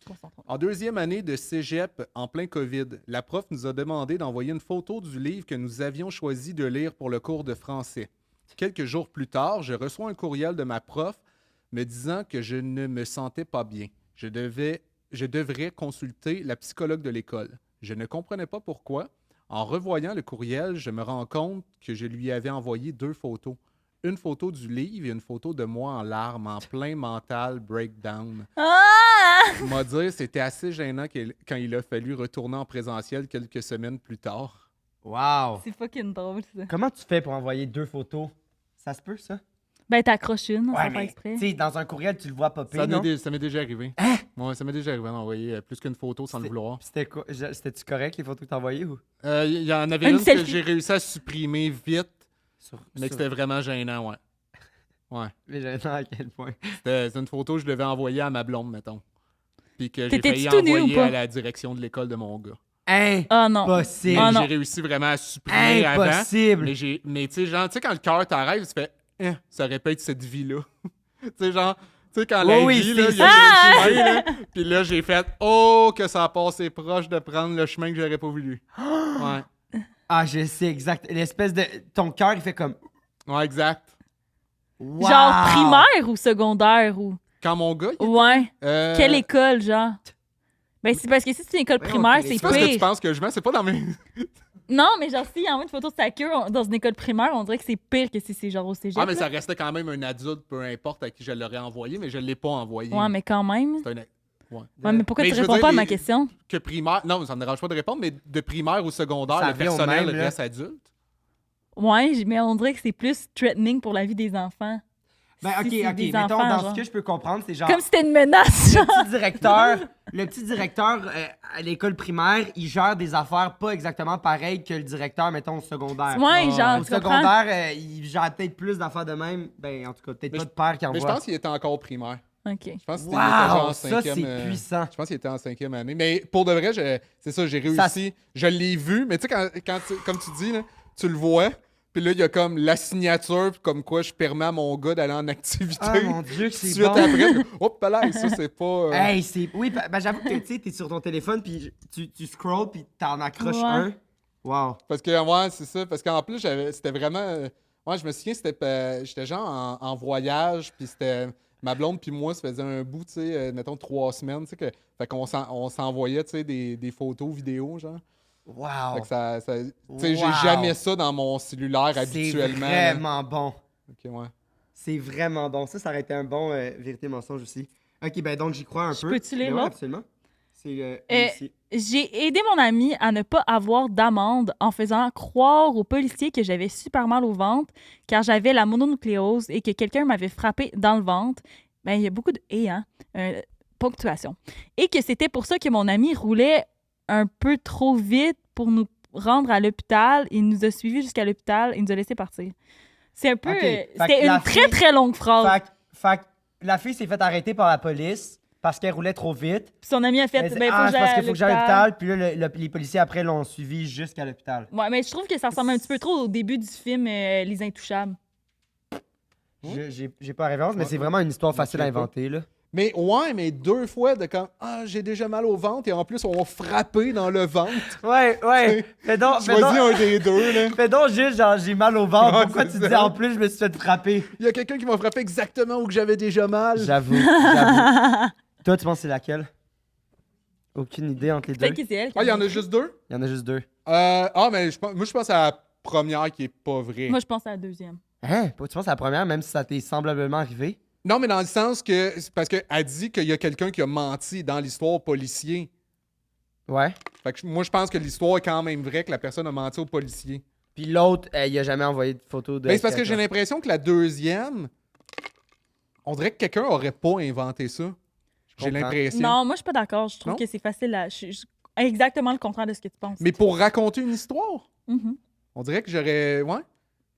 Concentrons. En deuxième année de cégep, en plein COVID, la prof nous a demandé d'envoyer une photo du livre que nous avions choisi de lire pour le cours de français. Quelques jours plus tard, je reçois un courriel de ma prof me disant que je ne me sentais pas bien. Je devrais consulter la psychologue de l'école. Je ne comprenais pas pourquoi. En revoyant le courriel, je me rends compte que je lui avais envoyé 2 photos. Une photo du livre et une photo de moi en larmes, en plein mental breakdown. Ah! M'a dit c'était assez gênant quand il a fallu retourner en présentiel quelques semaines plus tard. Wow! C'est fucking drôle, ça. Comment tu fais pour envoyer 2 photos? Ça se peut, ça? Ben, t'accroches une, on Ouais, fait pas mais exprès. tu sais, dans un courriel, tu le vois popper, non? Ça m'est déjà arrivé. Ouais, ça m'est déjà arrivé d'envoyer plus qu'une photo sans le vouloir. C'était quoi? C'était-tu correct, les photos que t'as envoyées ou? Il y en avait Une une que selfie. j'ai réussi à supprimer vite, mais que sur- c'était vraiment gênant, ouais. Ouais. Mais gênant à quel point? C'est une photo que je devais envoyer à ma blonde, mettons. Puis que j'ai T'étais-tu failli tout nu ou envoyer pas? à la direction de l'école de mon gars. Ah non. Impossible! Mais Ah non. j'ai réussi vraiment à supprimer avant. Impossible! Mais tu sais, genre, tu sais, quand le cœur t'arrive, tu fais, ça répète cette vie-là. Tu sais, genre, tu sais, quand la Oui, vie, c'est là, il y a ça. le chemin, là. Puis là, j'ai fait, oh, que ça a passé proche de prendre le chemin que j'aurais pas voulu. Ouais. Ah, je sais, exact. L'espèce de... Ton cœur, il fait comme... Ouais, exact. Wow! Genre primaire ou secondaire ou. Quand mon gars, il Ouais. euh, Quelle école, genre? Ben, c'est parce que si c'est une école Ouais, primaire, ok. c'est c'est pas ce que tu pire. penses que je mets, c'est pas dans mes. Non, mais genre, s'il y a une photo de sa queue dans une école primaire, on dirait que c'est pire que si c'est genre au cégep. Ah, mais là. ça restait quand même un adulte, peu importe à qui je l'aurais envoyé, mais je l'ai pas envoyé. Ouais, mais quand même. C'est un. Ouais. Ouais, mais pourquoi Mais tu je veux réponds dire, pas à ma les- question? Que primaire. Non, ça me dérange pas de répondre, mais de primaire ou secondaire, Ça le revient au personnel même, là. reste adulte. Ouais, mais on dirait que c'est plus threatening pour la vie des enfants. Ben, Si ok, c'est ok. des Mettons, enfants, dans genre. ce que je peux comprendre, c'est genre... Comme si c'était une menace, genre. Le petit directeur à l'école primaire, il gère des affaires pas exactement pareilles que le directeur, mettons, au secondaire. Ouais, genre, Au tu comprends? secondaire, il gère peut-être plus d'affaires de même. Ben, en tout cas, peut-être Mais pas de père qui Mais je envoie. pense qu'il était encore primaire. OK. Je pense qu'il était genre Wow! en Ça, cinquième. c'est puissant. Je pense qu'il était en 5e année. Mais pour de vrai, c'est ça, j'ai réussi. Je l'ai vu, mais tu sais, comme tu dis, là, tu le vois. Puis là, il y a comme la signature, puis comme quoi je permets à mon gars d'aller en activité. Ah, mon Dieu, que Tout de c'est suite bon. après, hop là, ça, c'est pas. Hey, c'est... Oui, ben, j'avoue que tu sais, t'es sur ton téléphone, puis tu scrolls, puis t'en accroches Ouais. un. Wow. Parce que, ouais, c'est ça. Parce qu'en plus, c'était vraiment. Ouais, je me souviens, j'étais genre en voyage, puis c'était. Ma blonde puis moi, ça faisait un bout, tu sais, mettons 3 semaines, tu sais, fait qu'on on s'envoyait, tu sais, des photos, vidéos, genre. Wow. Fait que tu sais, j'ai Wow. jamais ça dans mon cellulaire C'est habituellement. là. vraiment bon. Ok, ouais. C'est vraiment bon. Ça aurait été un bon vérité-mensonge aussi. Ok, ben donc j'y crois un peu. peux-tu lire Ben ouais, l'autre? absolument. C'est ici. J'ai aidé mon ami à ne pas avoir d'amende en faisant croire aux policiers que j'avais super mal au ventre car j'avais la mononucléose et que quelqu'un m'avait frappé dans le ventre. Ben, il y a beaucoup de « et », hein? Ponctuation. Et que c'était pour ça que mon ami roulait un peu trop vite pour nous rendre à l'hôpital. Il nous a suivis jusqu'à l'hôpital et nous a laissé partir. C'est un peu... Ok. Fait que c'était la une très, fille- très longue phrase. Fait que la fille s'est fait arrêter par la police parce qu'elle roulait trop vite. Puis son ami a fait... Elle dit, Ben, faut que c'est j'aille parce à qu'il faut que j'aille à l'hôpital. l'hôpital. Puis là, les policiers, après, l'ont suivi jusqu'à l'hôpital. Ouais, mais je trouve que ça ressemble un petit peu trop au début du film Les Intouchables. J'ai pas la référence, mais c'est vraiment une histoire facile à sais pas. inventer, là. Mais ouais, mais 2 fois de quand j'ai déjà mal au ventre et en plus on va frapper dans le ventre. Ouais. Fais donc, Choisis un des deux, là. fais donc juste, genre, j'ai mal au ventre. Ouais, Pourquoi c'est tu dis ça. en plus, je me suis fait frapper? Il y a quelqu'un qui m'a frappé exactement où que j'avais déjà mal. J'avoue. Toi, tu penses que c'est laquelle? Aucune idée entre les deux. Peut-être que c'est elle. qui Ah, il y en a juste 2? Il y en a juste 2. Mais moi je pense à la première qui est pas vraie. Moi, je pense à la deuxième. Hein? Tu penses à la première, même si ça t'est semblablement arrivé? Non, mais dans le sens que c'est parce qu'elle dit qu'il y a quelqu'un qui a menti dans l'histoire policier. Ouais. Fait que moi je pense que l'histoire est quand même vraie, que la personne a menti au policier. Puis l'autre, il a jamais envoyé de photo de... Ben, c'est parce que j'ai l'impression que la deuxième, on dirait que quelqu'un aurait pas inventé ça. J'ai comprends. l'impression. Non, moi, je suis pas d'accord. Je trouve Non? que c'est facile à... exactement le contraire de ce que tu penses. Mais pour raconter une histoire, Mhm. on dirait que j'aurais. Ouais.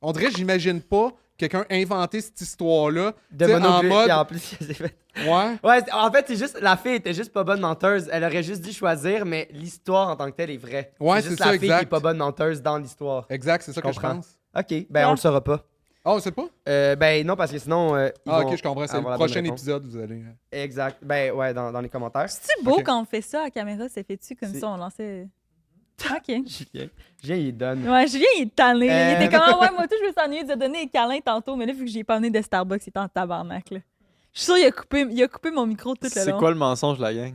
On dirait que j'imagine pas quelqu'un inventer cette histoire-là. De tu sais, Mono en Bleu, mode. puis en plus, elle s'est fait... Ouais. Ouais, en fait, c'est juste... La fille était juste pas bonne menteuse. Elle aurait juste dû choisir, mais l'histoire en tant que telle est vraie. Ouais, juste c'est la ça, fille exact. qui est pas bonne menteuse dans l'histoire. Exact, c'est ça que je comprends. pense. OK, ben on le saura pas. Ah, on sait pas? Ben non, parce que sinon... ils Ah, vont ok, je comprends. C'est le avoir la bonne prochain réponse. épisode, vous allez. Exact. Ben ouais, dans les commentaires. C'est-tu beau Ok. quand on fait ça à caméra? Ça fait-tu comme C'est- ça? On lançait... OK. Julien, il donne. Ouais, Julien, il est tanné. Euh. Il était comme, ah ouais, moi, tout, je me suis ennuyé de donner des câlins tantôt, mais là, vu que j'ai pas amené de Starbucks, il était en tabarnak, là. Je suis sûre qu'il a coupé mon micro tout le C'est long. quoi le mensonge, la gang?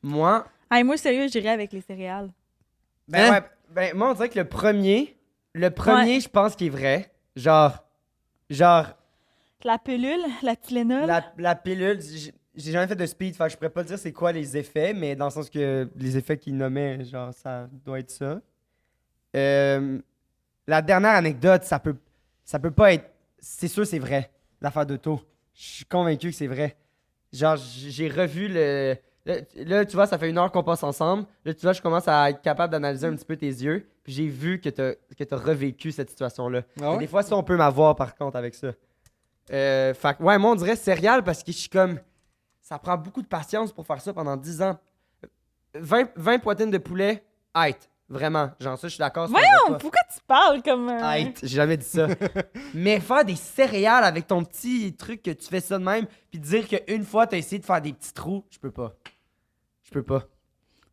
Moi, Hey, moi, sérieux, j'irais avec les céréales. ben Hein? ouais, ben moi on dirait que le premier, je pense qu'il est vrai. Genre, La pilule, la Tylenol. la pilule, j'ai jamais fait de speed, fait que je pourrais pas dire c'est quoi les effets, mais dans le sens que les effets qu'il nommait, genre ça doit être ça. La dernière anecdote, ça peut pas être, c'est sûr c'est vrai, l'affaire d'auto. Je suis convaincu que c'est vrai. Genre, j'ai revu le... Là, tu vois, ça fait 1 heure qu'on passe ensemble. Là, tu vois, je commence à être capable d'analyser un petit peu tes yeux. Puis j'ai vu que t'as revécu cette situation-là. Ah Mais ouais? des fois, ça, on peut m'avoir, par contre, avec ça. Fait que, ouais, moi, on dirait céréales parce que je suis comme... Ça prend beaucoup de patience pour faire ça pendant 10 ans. 20 poitrines de poulet, height. Vraiment. Genre ça, je suis d'accord. c'est un Voyons, repas. pourquoi tu parles comme un... Height, j'ai jamais dit ça. Mais faire des céréales avec ton petit truc que tu fais ça de même, puis dire qu'une fois, t'as essayé de faire des petits trous, je peux pas. Je peux pas.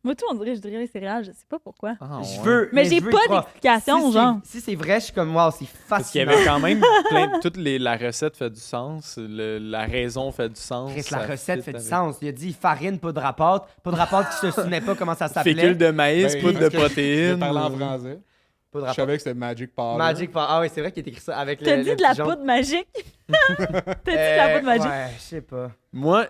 Moi, tout, on dirait que je dirais les céréales, je sais pas pourquoi. Ah, Je ouais. veux. Mais j'ai je veux pas y croire. d'explication, Si genre. Si c'est vrai, je suis comme, waouh, c'est Parce qu'il y fascinant. avait quand même toute la recette fait du sens, la raison fait du sens. Chris, la ça recette fit fait du avec- sens. Il a dit farine, poudre à pâte. Poudre à pâte qui se souvenait pas comment ça s'appelait. Fécule de maïs, Ben, poudre de parce que protéines. Je parlais en français. Poudre Je à pâte. savais que c'était Magic Powder. Magic Powder. Ah oui, c'est vrai qu'il est écrit ça avec T'as le dit de la pigeon. poudre magique? T'as dit de la poudre magique? Ouais, je sais pas. Moi,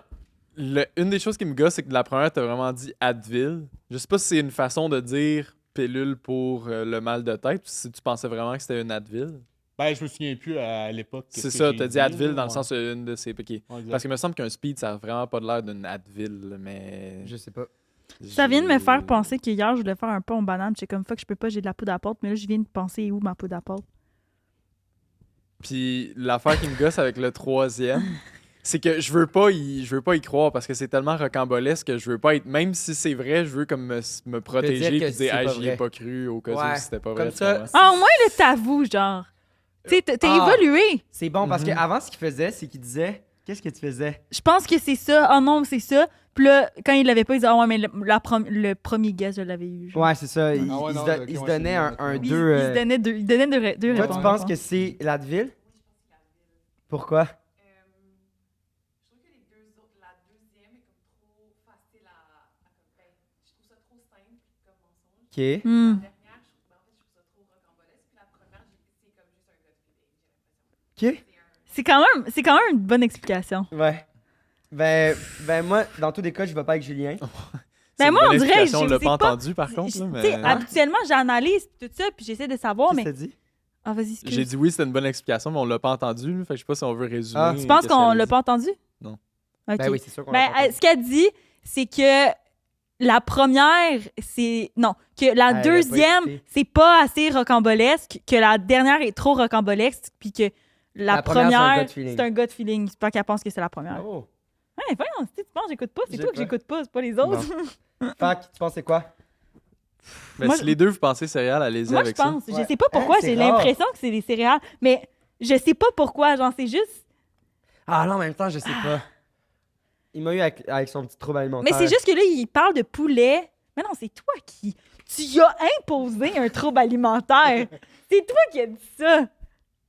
une des choses qui me gosse, c'est que la première, t'as vraiment dit Advil. Je sais pas si c'est une façon de dire pilule pour le mal de tête, ou si tu pensais vraiment que c'était une Advil. Ben, je me souviens plus à l'époque. C'est qu'est-ce ça, que t'as j'ai dit Advil dans le ouais. sens une de ces... ok. Ouais, exact. Parce qu'il me semble qu'un speed, ça a vraiment pas l'air d'une Advil, mais... Je sais pas. Ça vient de me faire penser qu'hier, je voulais faire un pont en banane. J'étais comme, fuck, je peux pas, j'ai de la poudre à pâte. Mais là, je viens de penser où ma poudre à pâte. Puis l'affaire qui me gosse avec le troisième, c'est que je veux pas y croire parce que c'est tellement rocambolesque que je veux pas être... Même si c'est vrai, je veux comme me protéger dire que puis c'est dire pas « j'y ai vrai. pas cru » au cas Ouais, où c'était pas comme vrai. tu ça, comprends? Ah, au moins, le t'avoue, genre. Tu sais, t'as Ah. évolué. C'est bon parce Mhm. qu'avant, ce qu'il faisait, c'est qu'il disait qu'est-ce que tu faisais? Je pense que c'est ça. Ah non, c'est ça. Puis là, quand il l'avait pas, il disait, ah ouais, mais le premier guess, je l'avais eu. genre. Ouais, c'est ça. Il, Ah ouais, il non, se, ok, il se ouais, donnait c'est un bien, Puis deux. il se donnait deux, il donnait deux Toi, réponses. tu penses je que pense. c'est l'Advil? Pourquoi? Je trouve que la deuxième est comme trop facile à comme, je trouve ça trop simple comme mensonge. Ok. Hmm. La dernière, je trouve ça trop rocambolesque. Puis la première, c'est comme juste un gut feeling, j'ai l'impression. Ok. C'est quand même une bonne explication. Ouais. Ben moi, dans tous les cas, je vais pas avec Julien. C'est Ben une moi, bonne on dirait, explication, on l'a c'est pas pas- entendu par contre. Là, Tu sais, mais... habituellement, j'analyse tout ça, puis j'essaie de savoir, Qu'est-ce mais que t'as dit? Ah, vas-y, excuse. J'ai dit oui, c'était une bonne explication, mais on l'a pas entendu. Fait que je sais pas si on veut résumer. Ah. Tu penses qu'est-ce qu'on qu'elle l'a dit. pas entendu? Non. OK. Ben oui, c'est sûr qu'on Ben, l'a pas entendu. ce qu'elle dit, c'est que la première, c'est... Non, que la Elle a pas deuxième, écouté. c'est pas assez rocambolesque, que la dernière est trop rocambolesque, puis que la première, première, c'est un gut feeling. c'est un gut feeling. C'est pas qu'elle pense que c'est la première. Oh. Ouais, voyons, si tu penses que j'écoute pas, c'est J'ai toi que pas. j'écoute pas, c'est pas les autres. Fac, tu penses c'est quoi? Mais Moi, si les deux vous pensez céréales, allez-y Moi, je avec ça. pense. Je Ouais. sais pas pourquoi, Hein, c'est j'ai rare. l'impression que c'est des céréales, mais je sais pas pourquoi. Genre, c'est juste... Ah là, en même temps, je sais pas. Il m'a eu avec son petit trouble Mais alimentaire. c'est juste que là, il parle de poulet. Mais non, c'est toi qui... Tu y as imposé un trouble alimentaire. C'est toi qui as dit ça.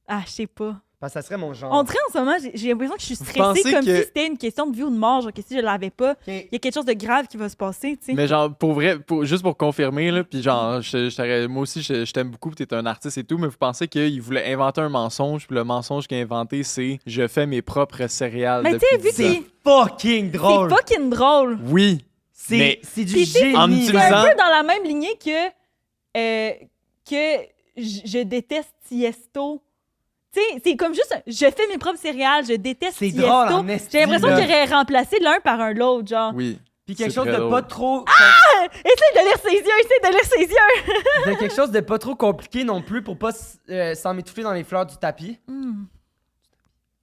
Ah, je sais pas. Parce que ça serait mon genre. On dirait en ce moment, j'ai l'impression que je suis stressée pensez comme que- si c'était une question de vie ou de mort. Genre que si je l'avais pas, Ok. il y a quelque chose de grave qui va se passer, tu sais. Mais genre, pour vrai, juste pour confirmer, là, puis genre, moi aussi, je t'aime beaucoup, puis t'es un artiste et tout, mais vous pensez qu'il voulait inventer un mensonge, puis le mensonge qu'il a inventé, c'est « je fais mes propres céréales Mais tu sais, depuis vu 10 ans. qu'il... Fucking drôle. C'est fucking drôle. Oui, mais C'est du Puis tu sais, génie. en là. C'est utilisant- un peu dans la même lignée que je déteste Tiesto. Tu sais, c'est comme juste, je fais mes propres céréales, je déteste C'est Tiesto. drôle en esti, J'ai l'impression là. qu'il aurait remplacé l'un par un l'autre, genre. oui. Puis quelque C'est chose de très pas drôle. trop... Essaye de lire ses yeux, essaye de lire ses yeux. de quelque chose de pas trop compliqué non plus pour pas s'en m'étouffer dans les fleurs du tapis.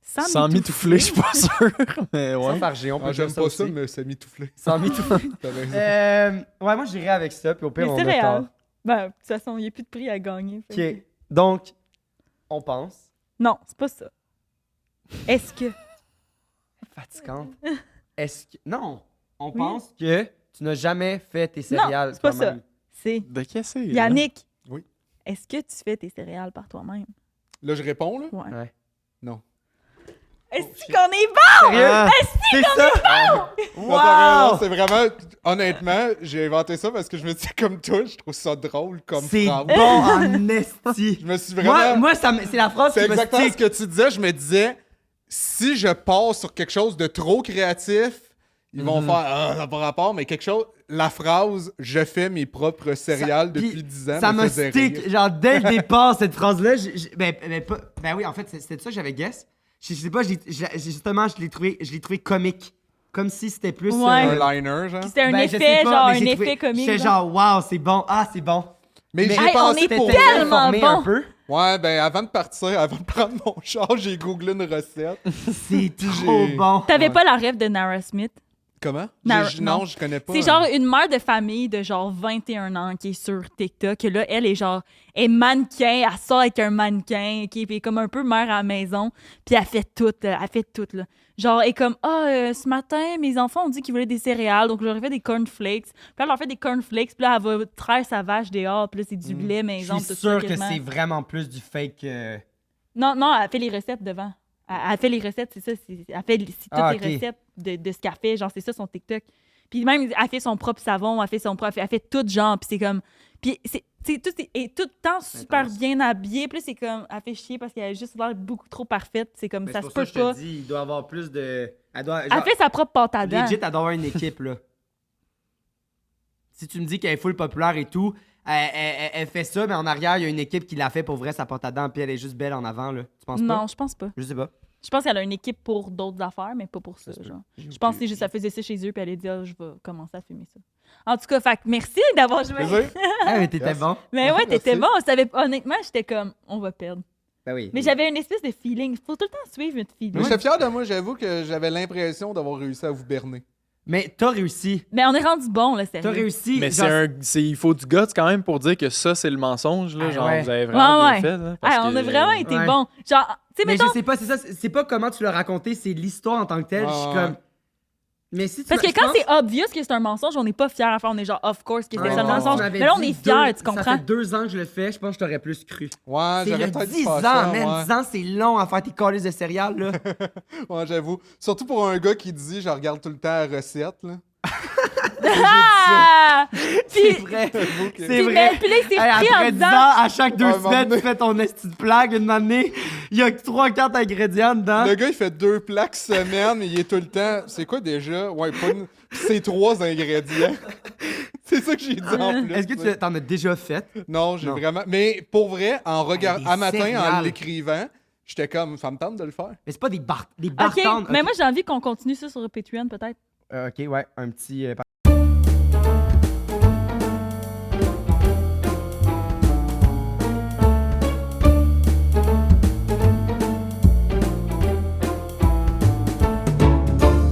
Sans mitoufler, je suis pas sûr, mais Sans ouais. farger, on peut Ah, dire j'aime pas ça, aussi. mais ça m'étoufflait. Sans m'étouffer. T'as raison. Ouais, moi j'irais avec ça, puis au pire Les on a céréales. tort. Ben, de toute façon, il n'y a plus de prix à gagner. fait Ok, donc, on pense. que- Non, c'est pas ça. Est-ce que... Fatigante. Est-ce que... Non, on Oui. pense que tu n'as jamais fait tes céréales c'est pas toi-même. C'est... De casser. Yannick. Oui. Est-ce que tu fais tes céréales par toi-même? Là, je réponds, là. Ouais. Ouais. Non. Est-ce qu'on est bon? Sérieux? Ah. C'est ça? Non, t'as raison, Wow! c'est vraiment... Honnêtement, j'ai inventé ça parce que je me dis comme toi, je trouve ça drôle comme C'est phrase. bon en esti. Je me suis vraiment... Moi c'est la phrase C'est qui me exactement stick. ce que tu disais. Je me disais, si je passe sur quelque chose de trop créatif, ils vont faire ah, ça n'a pas rapport, mais quelque chose. La phrase je fais mes propres céréales Puis depuis 10 ans. Ça me me faisait stick. rire. Genre, dès le départ, cette phrase-là, ben oui, en fait, c'était ça que j'avais guess. Je sais pas, justement, je l'ai trouvé comique. Comme si c'était plus. Ouais. Un liner, genre. C'était un ben, je sais effet, pas, genre mais un j'ai effet trouvé- comique. J'étais genre, waouh, c'est bon. Ah, c'est bon. Mais Mais- j'ai Hey, on pensé est pour T'étais vrai. tellement informé bon. un peu. Ouais, ben avant de partir, avant de prendre mon char, j'ai googlé une recette. C'est trop j'ai- bon. T'avais Ouais. pas la rêve de Nara Smith? Comment? Non, Non, non. je connais pas. C'est genre une mère de famille de genre 21 ans qui est sur TikTok. Que là, elle est genre, elle est mannequin, elle sort avec un mannequin, qui est comme un peu mère à la maison. Puis elle fait tout, là. Genre, elle est comme, ce matin, mes enfants ont dit qu'ils voulaient des céréales, donc je leur ai fait des cornflakes. Puis elle leur fait des cornflakes, puis là, elle va traire sa vache dehors, puis là, c'est du lait Je maison. suis tout sûr ça, que quasiment. c'est vraiment plus du fake. Non, elle fait les recettes devant. Elle fait les recettes, c'est ça. Elle fait toutes Ah, les ok. recettes de ce qu'elle fait. Genre, c'est ça son TikTok. Puis même, elle fait son propre savon, elle fait tout genre. Puis c'est comme... Puis est tout le temps super Intense. bien habillée. Puis là, c'est comme... Elle fait chier parce qu'elle a juste l'air beaucoup trop parfaite. C'est comme, Mais ça c'est se pour peut ça que je pas. te dis, il doit avoir plus de. Elle doit. Elle fait sa propre pâte à dents. Legit, elle doit avoir une équipe, là. Si tu me dis qu'elle est full populaire et tout, elle fait ça, mais en arrière, il y a une équipe qui l'a fait pour vrai, sa pâte à dents, puis elle est juste belle en avant, là. Tu penses pas? Non, je pense pas. Je sais pas. Je pense qu'elle a une équipe pour d'autres affaires, mais pas pour ça, se peut. genre. Je pense que c'est juste qu'elle faisait ça chez eux, puis elle a dit, je vais commencer à fumer ça. En tout cas, fait que merci d'avoir joué. Plaisir. Ah, mais t'étais Yes. bon. Mais ouais, t'étais Merci. bon. Honnêtement, j'étais comme, on va perdre. Ben oui. Mais j'avais une espèce de feeling. Faut tout le temps suivre notre feeling. Mais j'étais fier de moi, j'avoue que j'avais l'impression d'avoir réussi à vous berner. Mais t'as réussi. Mais on est rendu bon, là, T'as sérieux. réussi. Mais genre, il faut du guts quand même pour dire que ça, c'est le mensonge. Là, Ah, genre, ouais. vous avez vraiment Ouais, bien fait. Là, parce Ah, on a que- vraiment été Ouais. bon. Genre, tu sais, Mais mettons. je sais pas, c'est ça. C'est pas comment tu l'as raconté, c'est l'histoire en tant que telle. Je suis Ouais, comme. Mais si tu Parce que je quand pense- c'est obvious que c'est un mensonge, on n'est pas fiers à faire. On est genre, of course, que c'est Ouais, ça le non, mensonge. tu m'avais Mais là, on dit est fiers, tu Ça comprends? fait 2 ans que je le fais, je pense que je t'aurais plus cru. Ouais, C'est j'aurais le peut-être 10 pas ans, ça, man. ouais. 10 ans, c'est long à faire tes calices de céréales, là. Ouais, j'avoue. Surtout pour un gars qui dit, je regarde tout le temps la recette, là. Ah! C'est Puis, vrai. J'avoue que- C'est puis, vrai. puis là, il s'est Hey, pris en après 10 disant. ans, à chaque 2 Ouais, semaines, m'emmener. tu fais ton esti de blague. Une année, il y a 3-4 ingrédients dedans. Le gars, il fait 2 plaques semaine, mais il est tout le temps. C'est quoi déjà? Ouais, c'est 3 ingrédients. C'est ça que j'ai dit en plus. Est-ce que tu t'en as déjà fait? Non, j'ai Non. vraiment. Mais pour vrai, en regardant, des à matin, en céréales. l'écrivant, j'étais comme, ça me tente de le faire. Mais c'est pas des OK, bartendes. mais moi, j'ai envie qu'on continue ça sur Patreon, peut-être. OK, ouais, un petit...